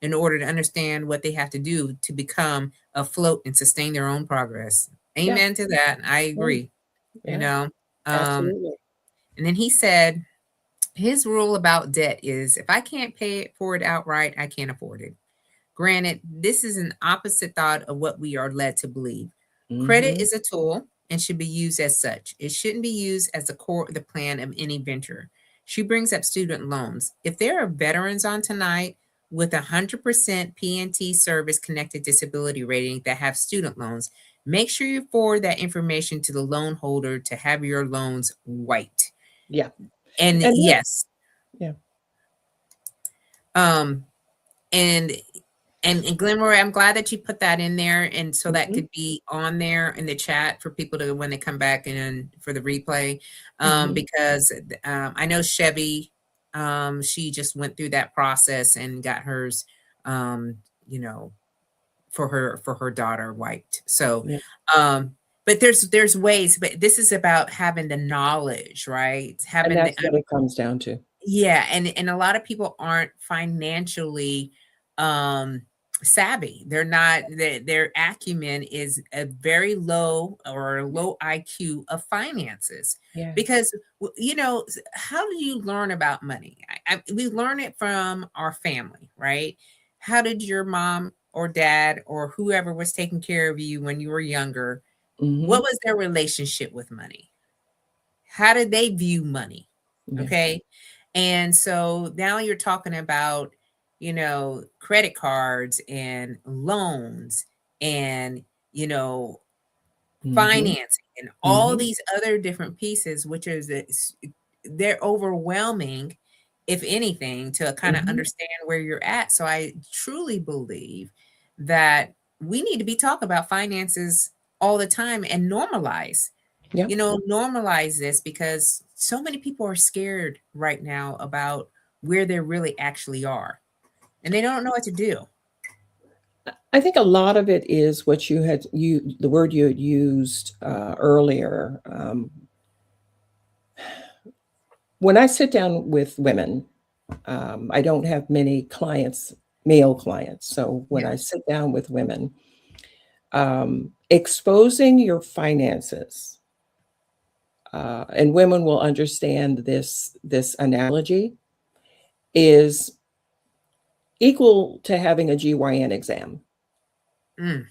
in order to understand what they have to do to become afloat and sustain their own progress. Yeah. Amen to that. I Yeah. agree. You Yeah. know. Um, Absolutely. and then he said his rule about debt is if I can't pay it for it outright, I can't afford it. Granted, this is an opposite thought of what we are led to believe. Credit Mhm. is a tool and should be used as such. It shouldn't be used as the core of the plan of any venture. She brings up student loans. If there are veterans on tonight with 100% PNT service connected disability rating that have student loans, make sure you forward that information to the loan holder to have your loans wiped. Yeah. And And that yes, yeah. um, and and Glenroy, I'm glad that you put that in there, and so that Mhm. could be on there in the chat for people to when they come back and for the replay, Mhm. because I know Chevy, she just went through that process and got hers, um, you know, for her daughter wiped. So, Yeah. um, but there's ways, but this is about having the knowledge, right? And Having the that's what it comes down to. Yeah, and a lot of people aren't financially um savvy. They're not their acumen is a very low or low IQ of finances Yeah. because how do you learn about money? We learn it from our family, right? How did your mom or dad or whoever was taking care of you when you were younger, what Mhm. was their relationship with money? How did they view money? Yeah. Okay. And so now you're talking about, credit cards and loans and, you know, Mhm. financing and all Mhm. these other different pieces, which is they're overwhelming, if anything, to kind of Mhm. understand where you're at. So I truly believe that we need to be talking about finances all the time and Yeah. normalize this because so many people are scared right now about where they really actually are and they don't know what to do. I think a lot of it is what the word you had used earlier. When I sit down with women, I don't have many clients, male clients. So when I Yes. sit down with women, exposing your finances, and women will understand this analogy is equal to having a GYN exam. Mm,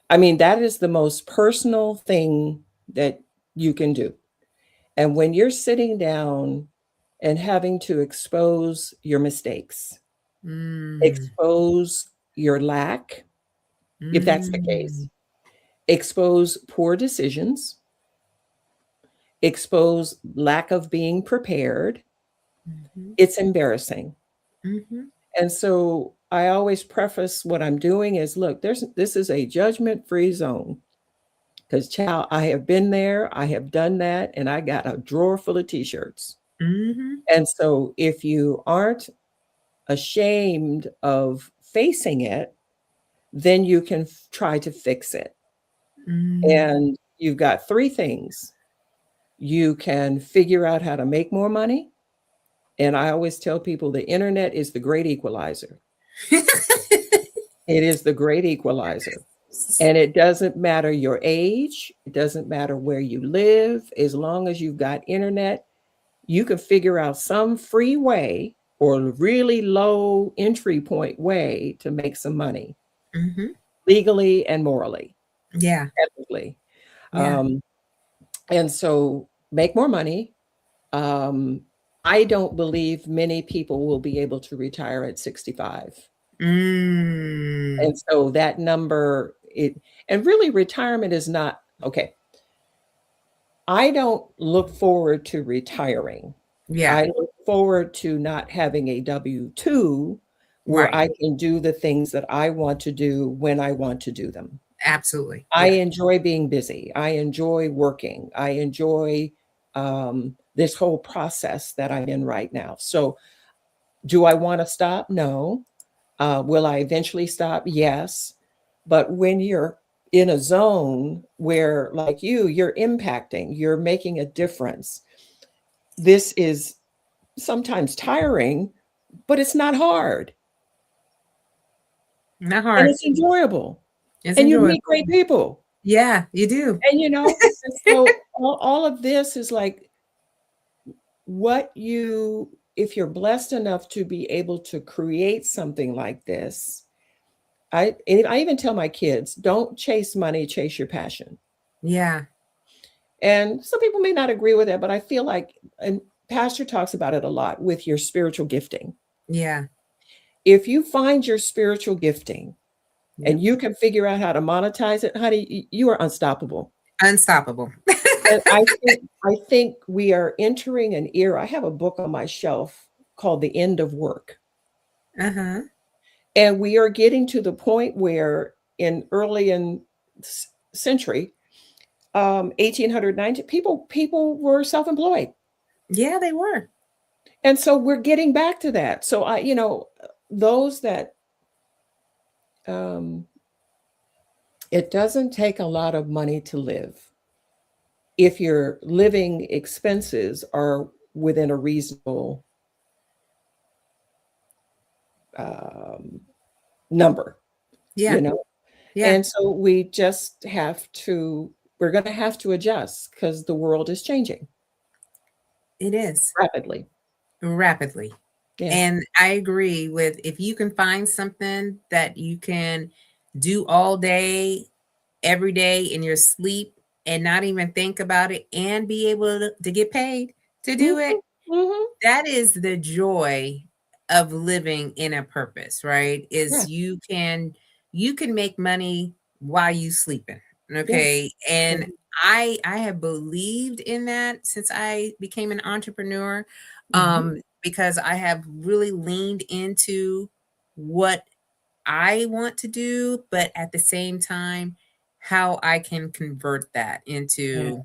I mean, that is the most personal thing that you can do. And when you're sitting down and having to expose your mistakes, mm, expose your lack, if that's the mm, case, expose poor decisions, expose lack of being prepared, mhm, it's embarrassing. mhm, And so I always preface what I'm doing is look, this is a judgment-free zone. Because, child, I have been there, I have done that, and I got a drawer full of t-shirts. mhm, And so if you aren't ashamed of facing it, then you can try to fix it. mm, And you've got three things. You can figure out how to make more money, And I always tell people the internet is the great equalizer. It is the great equalizer. And it doesn't matter your age, it doesn't matter where you live, as long as you've got internet, you can figure out some free way or really low entry point way to make some money Mm-hmm. legally and morally, Yeah. ethically. Yeah. Um, and so make more money. Um, I don't believe many people will be able to retire at 65. Mm. And so that number, and really retirement is not, okay, I don't look forward to retiring. Yeah. I look forward to not having a W-2 where Right. I can do the things that I want to do when I want to do them. Absolutely. I Yeah. enjoy being busy. I enjoy working. I enjoy this whole process that I'm in right now. So, do I want to stop? No. Will I eventually stop? Yes. But when you're in a zone where, like you're impacting, you're making a difference, this is sometimes tiring, but it's not hard Not and hard. it's enjoyable. It's And you meet enjoyable. great people. Yeah, you do. And, and so all of this is like what you, if you're blessed enough to be able to create something like this, I even tell my kids, don't chase money, chase your passion. Yeah. And some people may not agree with that, but I feel like, and Pastor talks about it a lot with your spiritual gifting. Yeah. If you find your spiritual gifting Yep. and you can figure out how to monetize it, honey, you are unstoppable. Unstoppable. And I think we are entering an era. I have a book on my shelf called The End of Work. Uh-huh. And we are getting to the point where in early in century, 1800, people were self-employed. Yeah, they were. And so we're getting back to that. So those that it doesn't take a lot of money to live if your living expenses are within a reasonable number, Yeah. you know? Yeah. And so we're going to have to adjust because the world is changing It is rapidly. rapidly. Yeah. And I agree with if you can find something that you can do all day, every day in your sleep and not even think about it and be able to get paid to do it, Mhm, mhm. that is the joy of living in a purpose, right? Is Yeah. you can make money while you sleeping. Yeah. Okay. And Mhm, I have believed in that since I became an entrepreneur. mhm. Because I have really leaned into what I want to do, but at the same time, how I can convert that Yeah. into,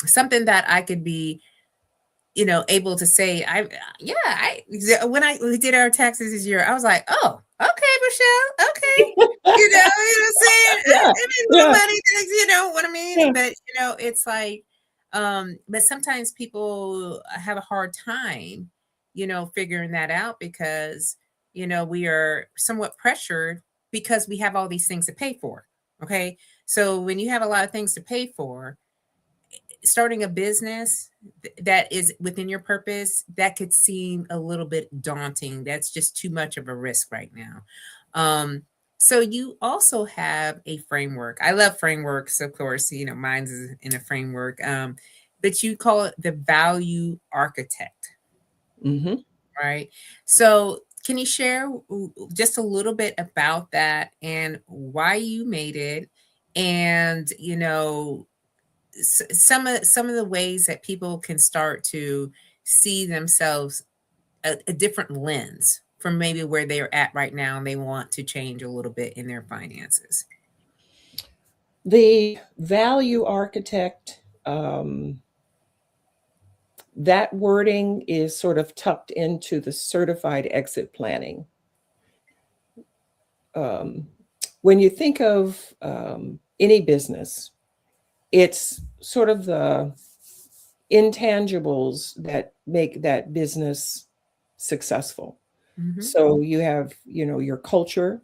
something that I could be, able to say, yeah, when we did our taxes this year, I was like, oh, okay, Michelle, okay. What I'm saying? Yeah. I mean, little Yeah. money things, you know what I mean? Yeah. But, it's like, but sometimes people have a hard time, figuring that out because, we are somewhat pressured because we have all these things to pay for. Okay. So when you have a lot of things to pay for, starting a business that is within your purpose, that could seem a little bit daunting. That's just too much of a risk right now. So you also have a framework. I love frameworks, of course. Mine's is in a framework. But you call it the value architect, Mhm. right? So can you share just a little bit about that and why you made it, and some of the ways that people can start to see themselves a different lens from maybe where they're at right now and they want to change a little bit in their finances. The value architect, that wording is sort of tucked into the certified exit planning. Um, when you think of any business, it's sort of intangibles that make that business successful. Mm-hmm. So you have, your culture,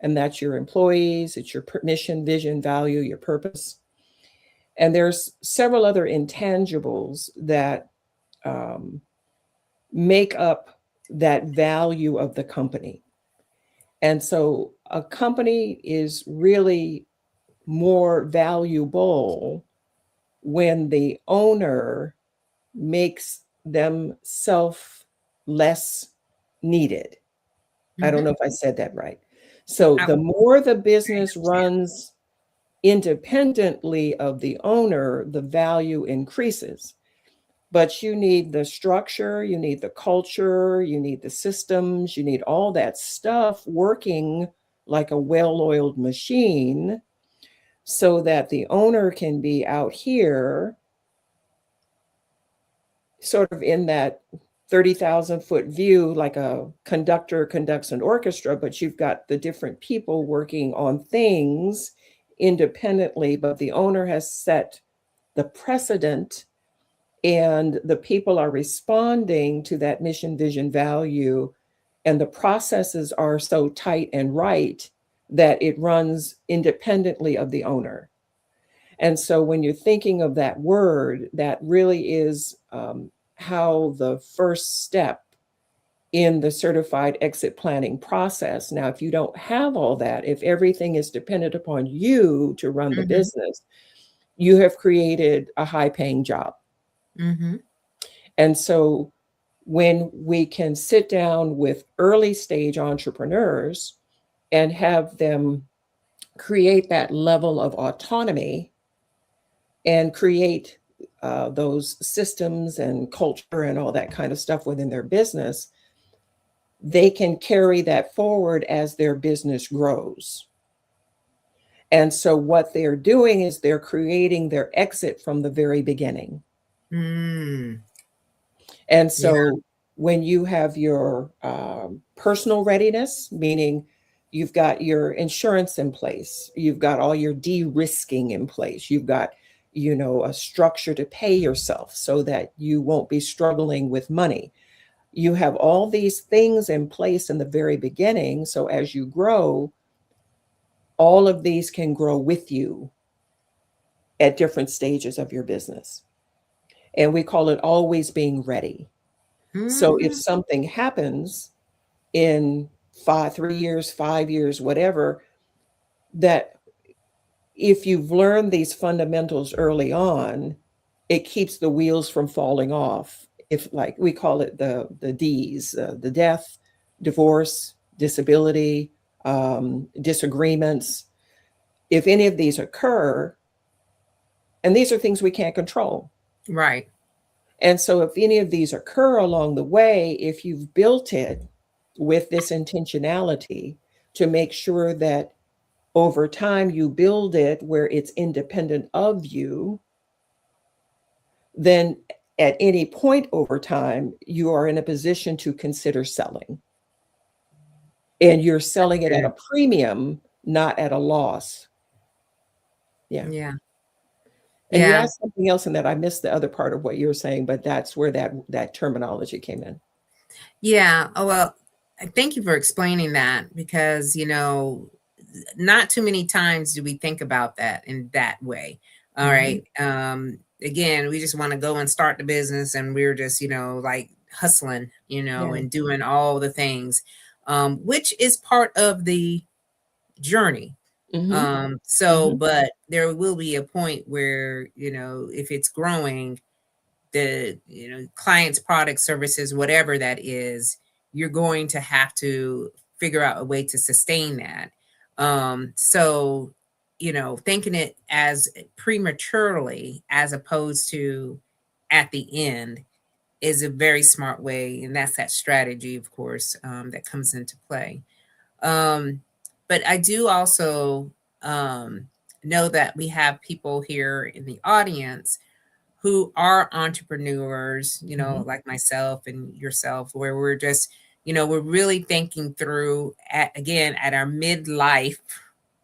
and that's your employees, it's your mission, vision, value, your purpose. And there's several other intangibles that make up that value of the company. And so a company is really more valuable when the owner makes themselves less needed. I don't Mm-hmm. know if I said that right. So I the more the business understand. runs independently of the owner, the value increases. But you need the structure, you need the culture, you need the systems, you need all that stuff working like a well-oiled machine so that the owner can be out here sort of in that 30,000-foot view, like a conductor conducts an orchestra, but you've got the different people working on things independently, but the owner has set the precedent and the people are responding to that mission, vision, value, and the processes are so tight and right that it runs independently of the owner. And so when you're thinking of that word, that really is how the first step in the certified exit planning process. Now, if you don't have all that, if everything is dependent upon you to run the Mm-hmm. business, you have created a high paying job. Mm-hmm. And so when we can sit down with early stage entrepreneurs and have them create that level of autonomy and create those systems and culture and all that kind of stuff within their business, they can carry that forward as their business grows. And so what they're doing is they're creating their exit from the very beginning. Mm. And Yeah. so when you have your personal readiness, meaning you've got your insurance in place, you've got all your de-risking in place, you've got, a structure to pay yourself so that you won't be struggling with money. You have all these things in place in the very beginning. So as you grow, all of these can grow with you at different stages of your business. And we call it always being ready. So if Mm-hmm. something happens in 3 years, 5 years, whatever, that if you've learned these fundamentals early on, it keeps the wheels from falling off. If, like, we call it the D's, the death, divorce, disability, disagreements. If any of these occur, and these are things we can't control. Right. And so if any of these occur along the way, if you've built it with this intentionality to make sure that over time you build it where it's independent of you, then at any point over time, you are in a position to consider selling. And you're selling it at a premium, not at a loss. Yeah. Yeah. And you Yeah. asked something else in that I missed the other part of what you were saying, but that's where that terminology came in. Yeah. Oh, well, thank you for explaining that because, not too many times do we think about that in that way. All right. Again, we just want to go and start the business and we're just, like hustling, Yeah. and doing all the things, which is part of the journey. Mm-hmm. So, Mm-hmm. but there will be a point where, if it's growing, the clients, products, services, whatever that is, you're going to have to figure out a way to sustain that. So thinking it as prematurely as opposed to at the end is a very smart way, and that's that strategy, of course, that comes into play. But I do also know that we have people here in the audience who are entrepreneurs, like myself and yourself, where we're just, we're really thinking through at our midlife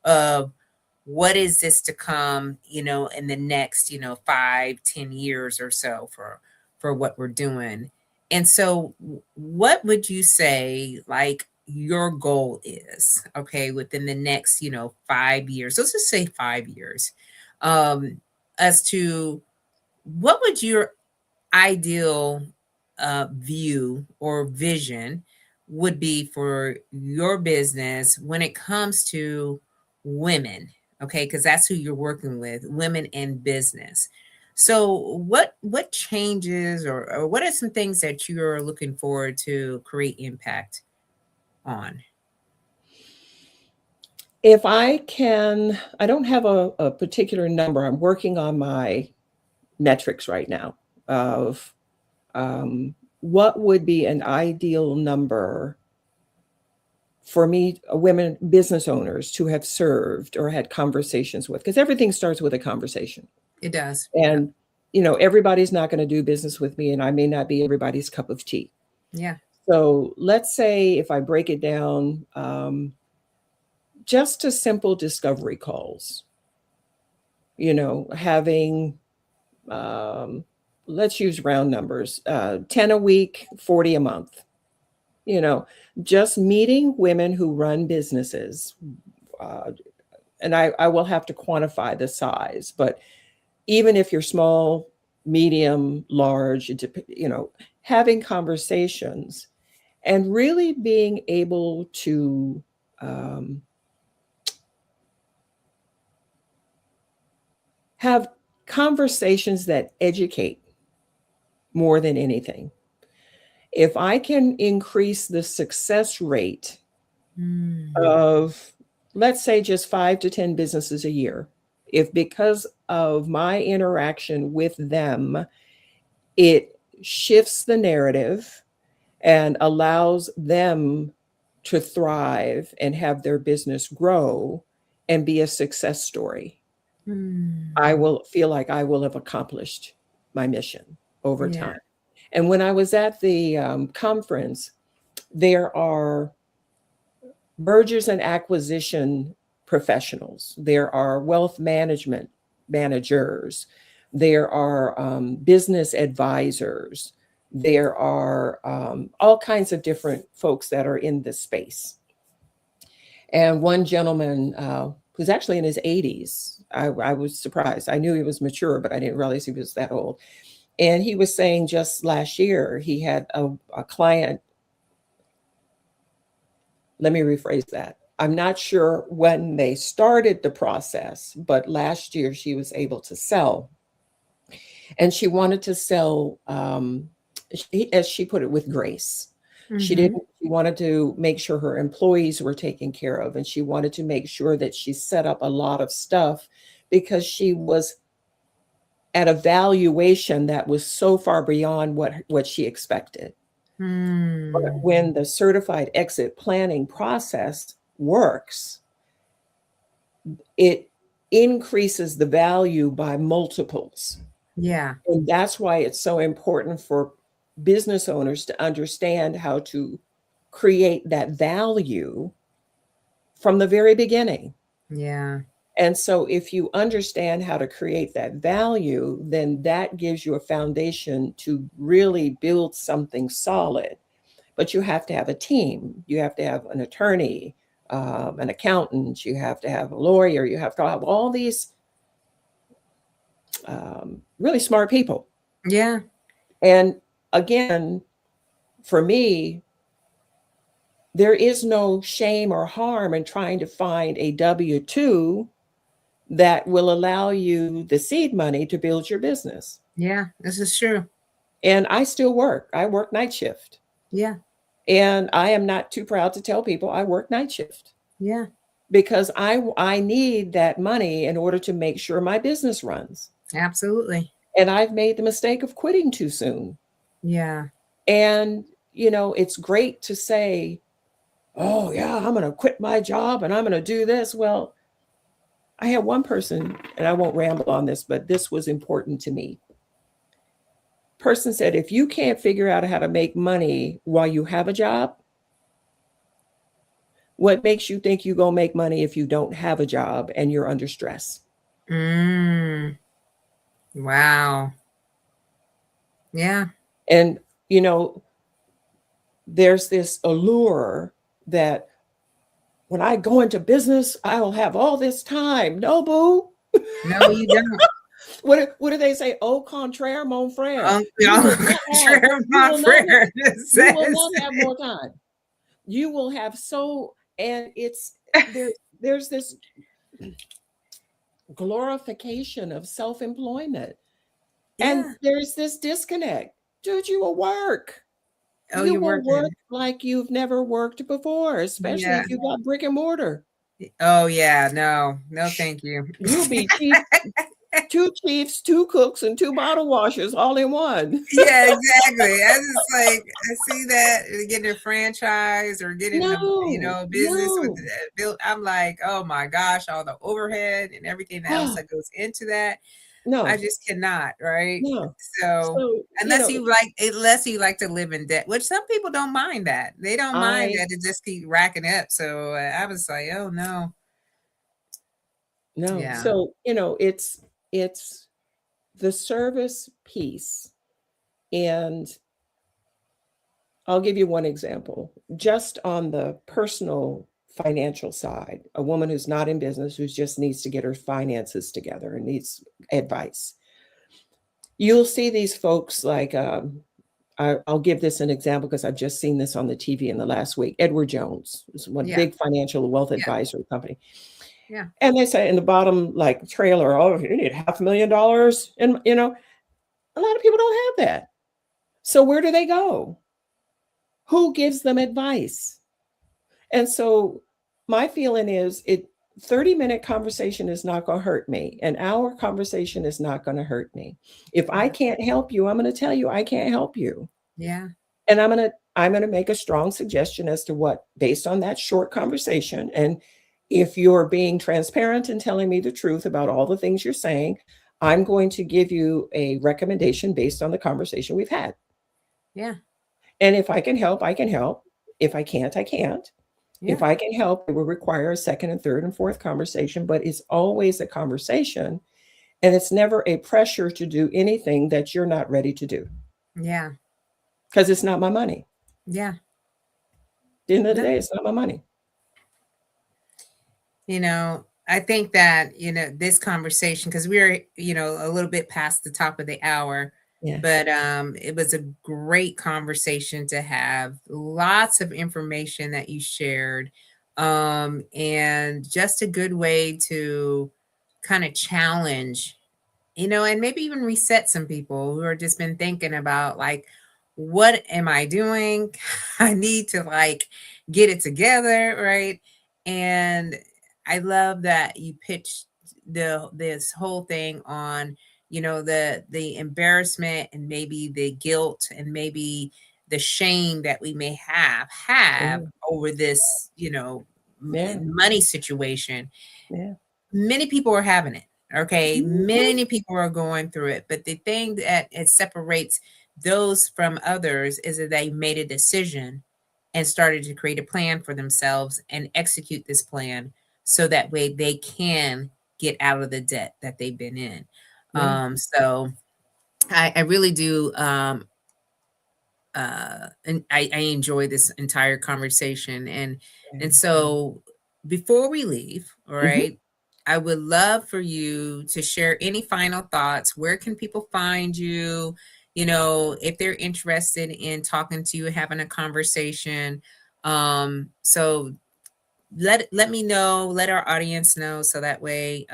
of what is this to come, in the next, 5, 10 years or so for what we're doing. And so what would you say like your goal is, okay, within the next, 5 years, let's just say 5 years, um, as to what would your ideal view or vision would be for your business when it comes to women, okay, because that's who you're working with, women in business. So what changes, or what are some things that you're looking forward to create impact on? If I can, I don't have a particular number. I'm working on my metrics right now of what would be an ideal number for me, women business owners to have served or had conversations with, because everything starts with a conversation. It does. And, everybody's not going to do business with me, and I may not be everybody's cup of tea. Yeah. So let's say if I break it down, just to simple discovery calls, having, let's use round numbers, 10 a week, 40 a month, just meeting women who run businesses. And I will have to quantify the size, but even if you're small, medium, large, having conversations and really being able to have conversations that educate more than anything. If I can increase the success rate of, let's say, just 5 to 10 businesses a year, if because of my interaction with them, it shifts the narrative and allows them to thrive and have their business grow and be a success story, I will feel like I will have accomplished my mission over Yeah. time. And when I was at the conference, there are mergers and acquisition professionals, there are wealth management managers, there are business advisors, there are all kinds of different folks that are in this space. And one gentleman who's actually in his 80s, I was surprised. I knew he was mature, but I didn't realize he was that old. And he was saying just last year, he had a client. Let me rephrase that. I'm not sure when they started the process, but last year she was able to sell. And she wanted to sell, as she put it, with grace. She didn't. She wanted to make sure her employees were taken care of, and she wanted to make sure that she set up a lot of stuff because she was at a valuation that was so far beyond what she expected. But when the certified exit planning process works, it increases the value by multiples. Yeah. And that's why it's so important for business owners to understand how to create that value from the very beginning. Yeah. And so if you understand how to create that value, then that gives you a foundation to really build something solid. But you have to have a team. You have to have an attorney, an accountant. You have to have a lawyer. You have to have all these really smart people. Yeah. And again, for me, there is no shame or harm in trying to find a W-2 that will allow you the seed money to build your business. Yeah. This is true. And I still work. I work night shift. Yeah. And I am not too proud to tell people I work night shift. Yeah. Because I need that money in order to make sure my business runs. Absolutely. And I've made the mistake of quitting too soon. Yeah. And, it's great to say, oh, yeah, I'm going to quit my job and I'm going to do this. Well, I had one person, and I won't ramble on this, but this was important to me. Person said, if you can't figure out how to make money while you have a job, What makes you think you're going to make money if you don't have a job and you're under stress? Wow. Yeah. And, you know, there's this allure that when I go into business, I'll have all this time. No, boo. No, you don't. What do they say? Au contraire, mon frère. You will not have, Contraire, my friend you will says. not have more time. You will have and there's this glorification of self-employment. And Yeah. there's this disconnect. Dude, you will work. Oh, You you're will working. work like you've never worked before, especially Yeah. if you got brick and mortar. Oh, yeah. No, no, thank you. You'll be two chiefs, two cooks, and two bottle washers all in one. Yeah, exactly. I just like I see that getting a franchise or getting a No, business with no. the built. I'm like, oh my gosh, all the overhead and everything else Oh, that goes into that. I no, just cannot, right? no. So So, unless you like to live in debt, which some people don't mind that. They don't mind I that to just keep racking up. So I was like, oh no. no. Yeah. So, it's the service piece. And I'll give you one example. Just on the personal financial side, a woman who's not in business, who just needs to get her finances together and needs advice. You'll see these folks like, I'll give this an example because I've just seen this on the TV in the last week. Edward Jones is one Yeah. big financial wealth Yeah. advisory company. Yeah. And they say in the bottom like trailer, oh, you need $500,000. And, a lot of people don't have that. So where do they go? Who gives them advice? And so my feeling is 30-minute conversation is not going to hurt me. An hour conversation is not going to hurt me. If I can't help you, I'm going to tell you I can't help you. Yeah. And I'm going to make a strong suggestion as to what, based on that short conversation. And if you're being transparent and telling me the truth about all the things you're saying, I'm going to give you a recommendation based on the conversation we've had. Yeah. And if I can help, I can help. If I can't, I can't. Yeah. If I can help, it will require a second and third and fourth conversation, but it's always a conversation. And it's never a pressure to do anything that you're not ready to do. Yeah. Because it's not my money. Yeah. At the end of the day, it's not my money. I think that, this conversation, because we're, a little bit past the top of the hour, Yeah. but it was a great conversation to have. Lots of information that you shared, and just a good way to kind of challenge, and maybe even reset some people who are just been thinking about like, what am I doing? I need to like get it together, right? And I love that you pitched this whole thing on, the embarrassment and maybe the guilt and maybe the shame that we may have over this, Yeah. money situation. Yeah. Many people are having it. Okay. Many people are going through it. But the thing that it separates those from others is that they made a decision and started to create a plan for themselves and execute this plan so that way they can get out of the debt that they've been in. Yeah. So I really do and I enjoy this entire conversation. And so before we leave, all right, I would love for you to share any final thoughts. Where can people find you? If they're interested in talking to you, having a conversation. So let me know, let our audience know, so that way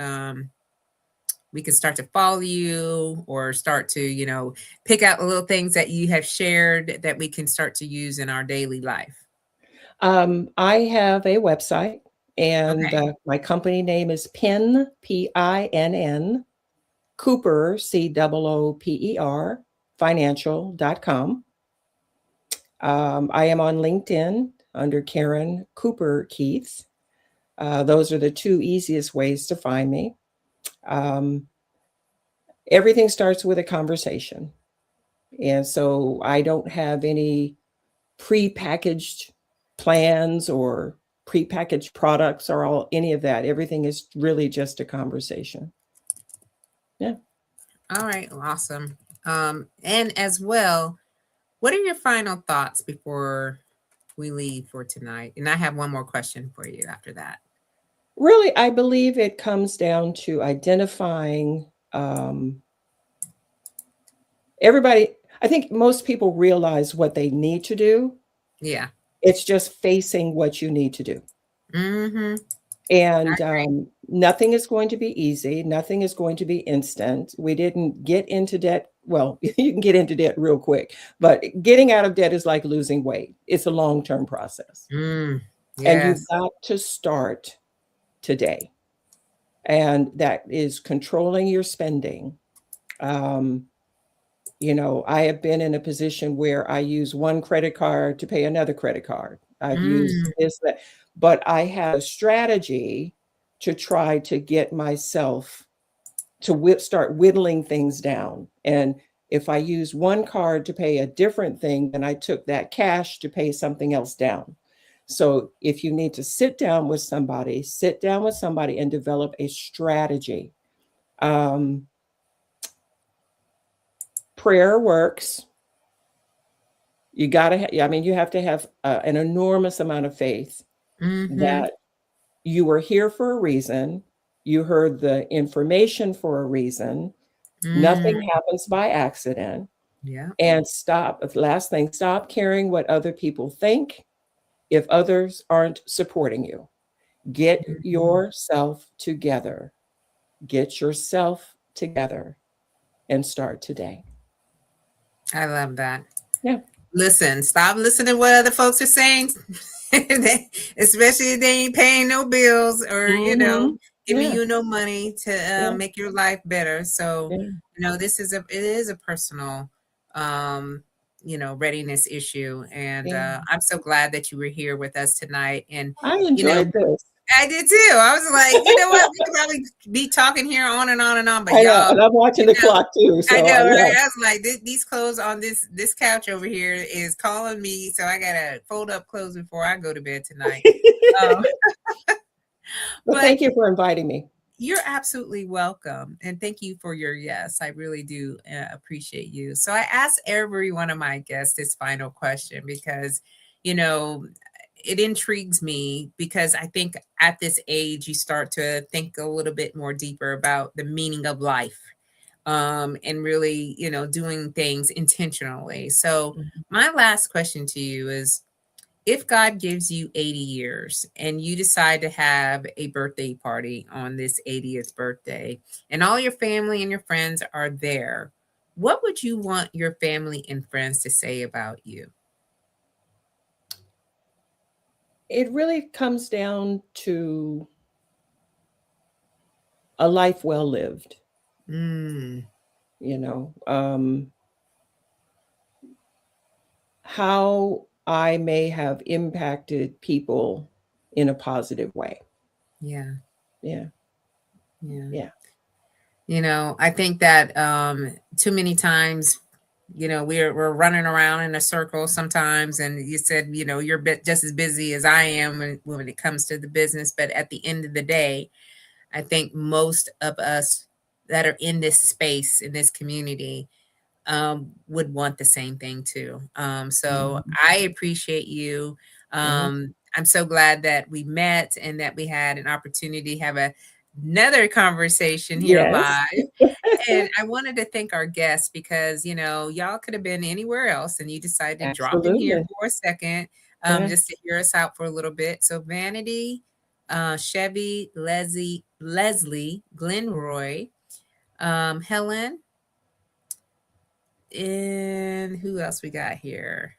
we can start to follow you or start to, pick out the little things that you have shared that we can start to use in our daily life. I have a website, and Okay. my company name is PINN, PINN, Cooper, COOPER, financial.com. I am on LinkedIn under Karen Cooper Keiths. Those are the two easiest ways to find me. Everything starts with a conversation. And so I don't have any prepackaged plans or prepackaged products or all any of that. Everything is really just a conversation. Yeah. All right, awesome. And as well, what are your final thoughts before we leave for tonight? And I have one more question for you after that. Really, I believe it comes down to identifying everybody. I think most people realize what they need to do. Yeah. It's just facing what you need to do. Mm-hmm. And nothing is going to be easy. Nothing is going to be instant. We didn't get into debt. Well, you can get into debt real quick, but getting out of debt is like losing weight. It's a long-term process. And you've Yes. got to start today. And that is controlling your spending. You know, I have been in a position where I use one credit card to pay another credit card. I've used this, that, but I have a strategy to try to get myself to start whittling things down. And if I use one card to pay a different thing, then I took that cash to pay something else down. So if you need to sit down with somebody and develop a strategy. Prayer works. You got to, I mean, you have to have an enormous amount of faith that you were here for a reason. You heard the information for a reason. Nothing happens by accident. Yeah. And stop, last thing, stop caring what other people think if others aren't supporting you. Get yourself together. Get yourself together and start today. I love that. Yeah. Listen, stop listening to what other folks are saying, especially if they ain't paying no bills or, giving you no money to make your life better. So, it is a personal, readiness issue. And I'm so glad that you were here with us tonight. And I enjoyed this. I did too. I was like, you know what? We could probably be talking here on and on and on, but I know, y'all, and I'm watching the clock too. So I know, right? I was like, these clothes on this couch over here is calling me, so I gotta fold up clothes before I go to bed tonight. But thank you for inviting me. You're absolutely welcome, and thank you for your yes. I really do appreciate you. So I asked every one of my guests this final question because, it intrigues me because I think at this age you start to think a little bit more deeper about the meaning of life, and really, doing things intentionally. So my last question to you is, if God gives you 80 years and you decide to have a birthday party on this 80th birthday and all your family and your friends are there, what would you want your family and friends to say about you? It really comes down to a life well lived. How I may have impacted people in a positive way. Yeah. Yeah. Yeah. I think that too many times, we're running around in a circle sometimes. And you said, you're just as busy as I am when it comes to the business. But at the end of the day, I think most of us that are in this space, in this community, would want the same thing too. So I appreciate you. I'm so glad that we met and that we had an opportunity to have another conversation here live. And I wanted to thank our guests because, y'all could have been anywhere else and you decided to drop in here for a second, just to hear us out for a little bit. So Vanity, Chevy, Leslie, Glenroy, Helen, and who else we got here?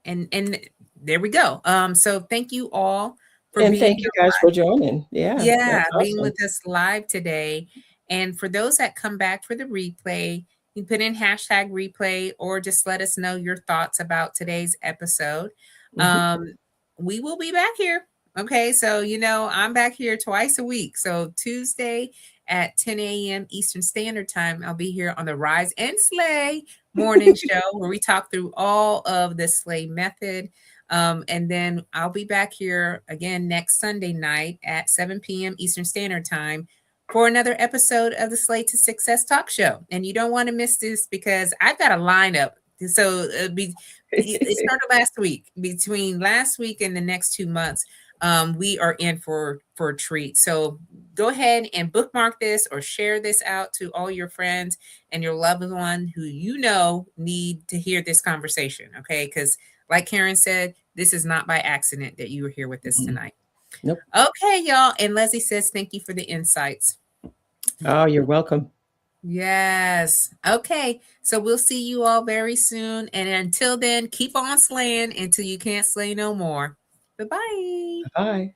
And there we go. So thank you all for and being thank you guys for joining. Yeah, being with us live today. And for those that come back for the replay, you put in hashtag replay or just let us know your thoughts about today's episode. We will be back here. Okay, so I'm back here twice a week. So Tuesday at 10 a.m. Eastern Standard Time, I'll be here on the Rise and Slay morning show where we talk through all of the Slay method. And then I'll be back here again next Sunday night at 7 p.m. Eastern Standard Time for another episode of the Slay to Success Talk Show. And you don't want to miss this because I've got a lineup. So it started last week. Between last week and the next 2 months, we are in for a treat. So go ahead and bookmark this or share this out to all your friends and your loved one who you know need to hear this conversation. Okay, because like Karen said, this is not by accident that you are here with us tonight. Nope. Okay, y'all. And Leslie says, thank you for the insights. Oh, you're welcome. Yes. Okay. So we'll see you all very soon. And until then, keep on slaying until you can't slay no more. Bye-bye. Bye.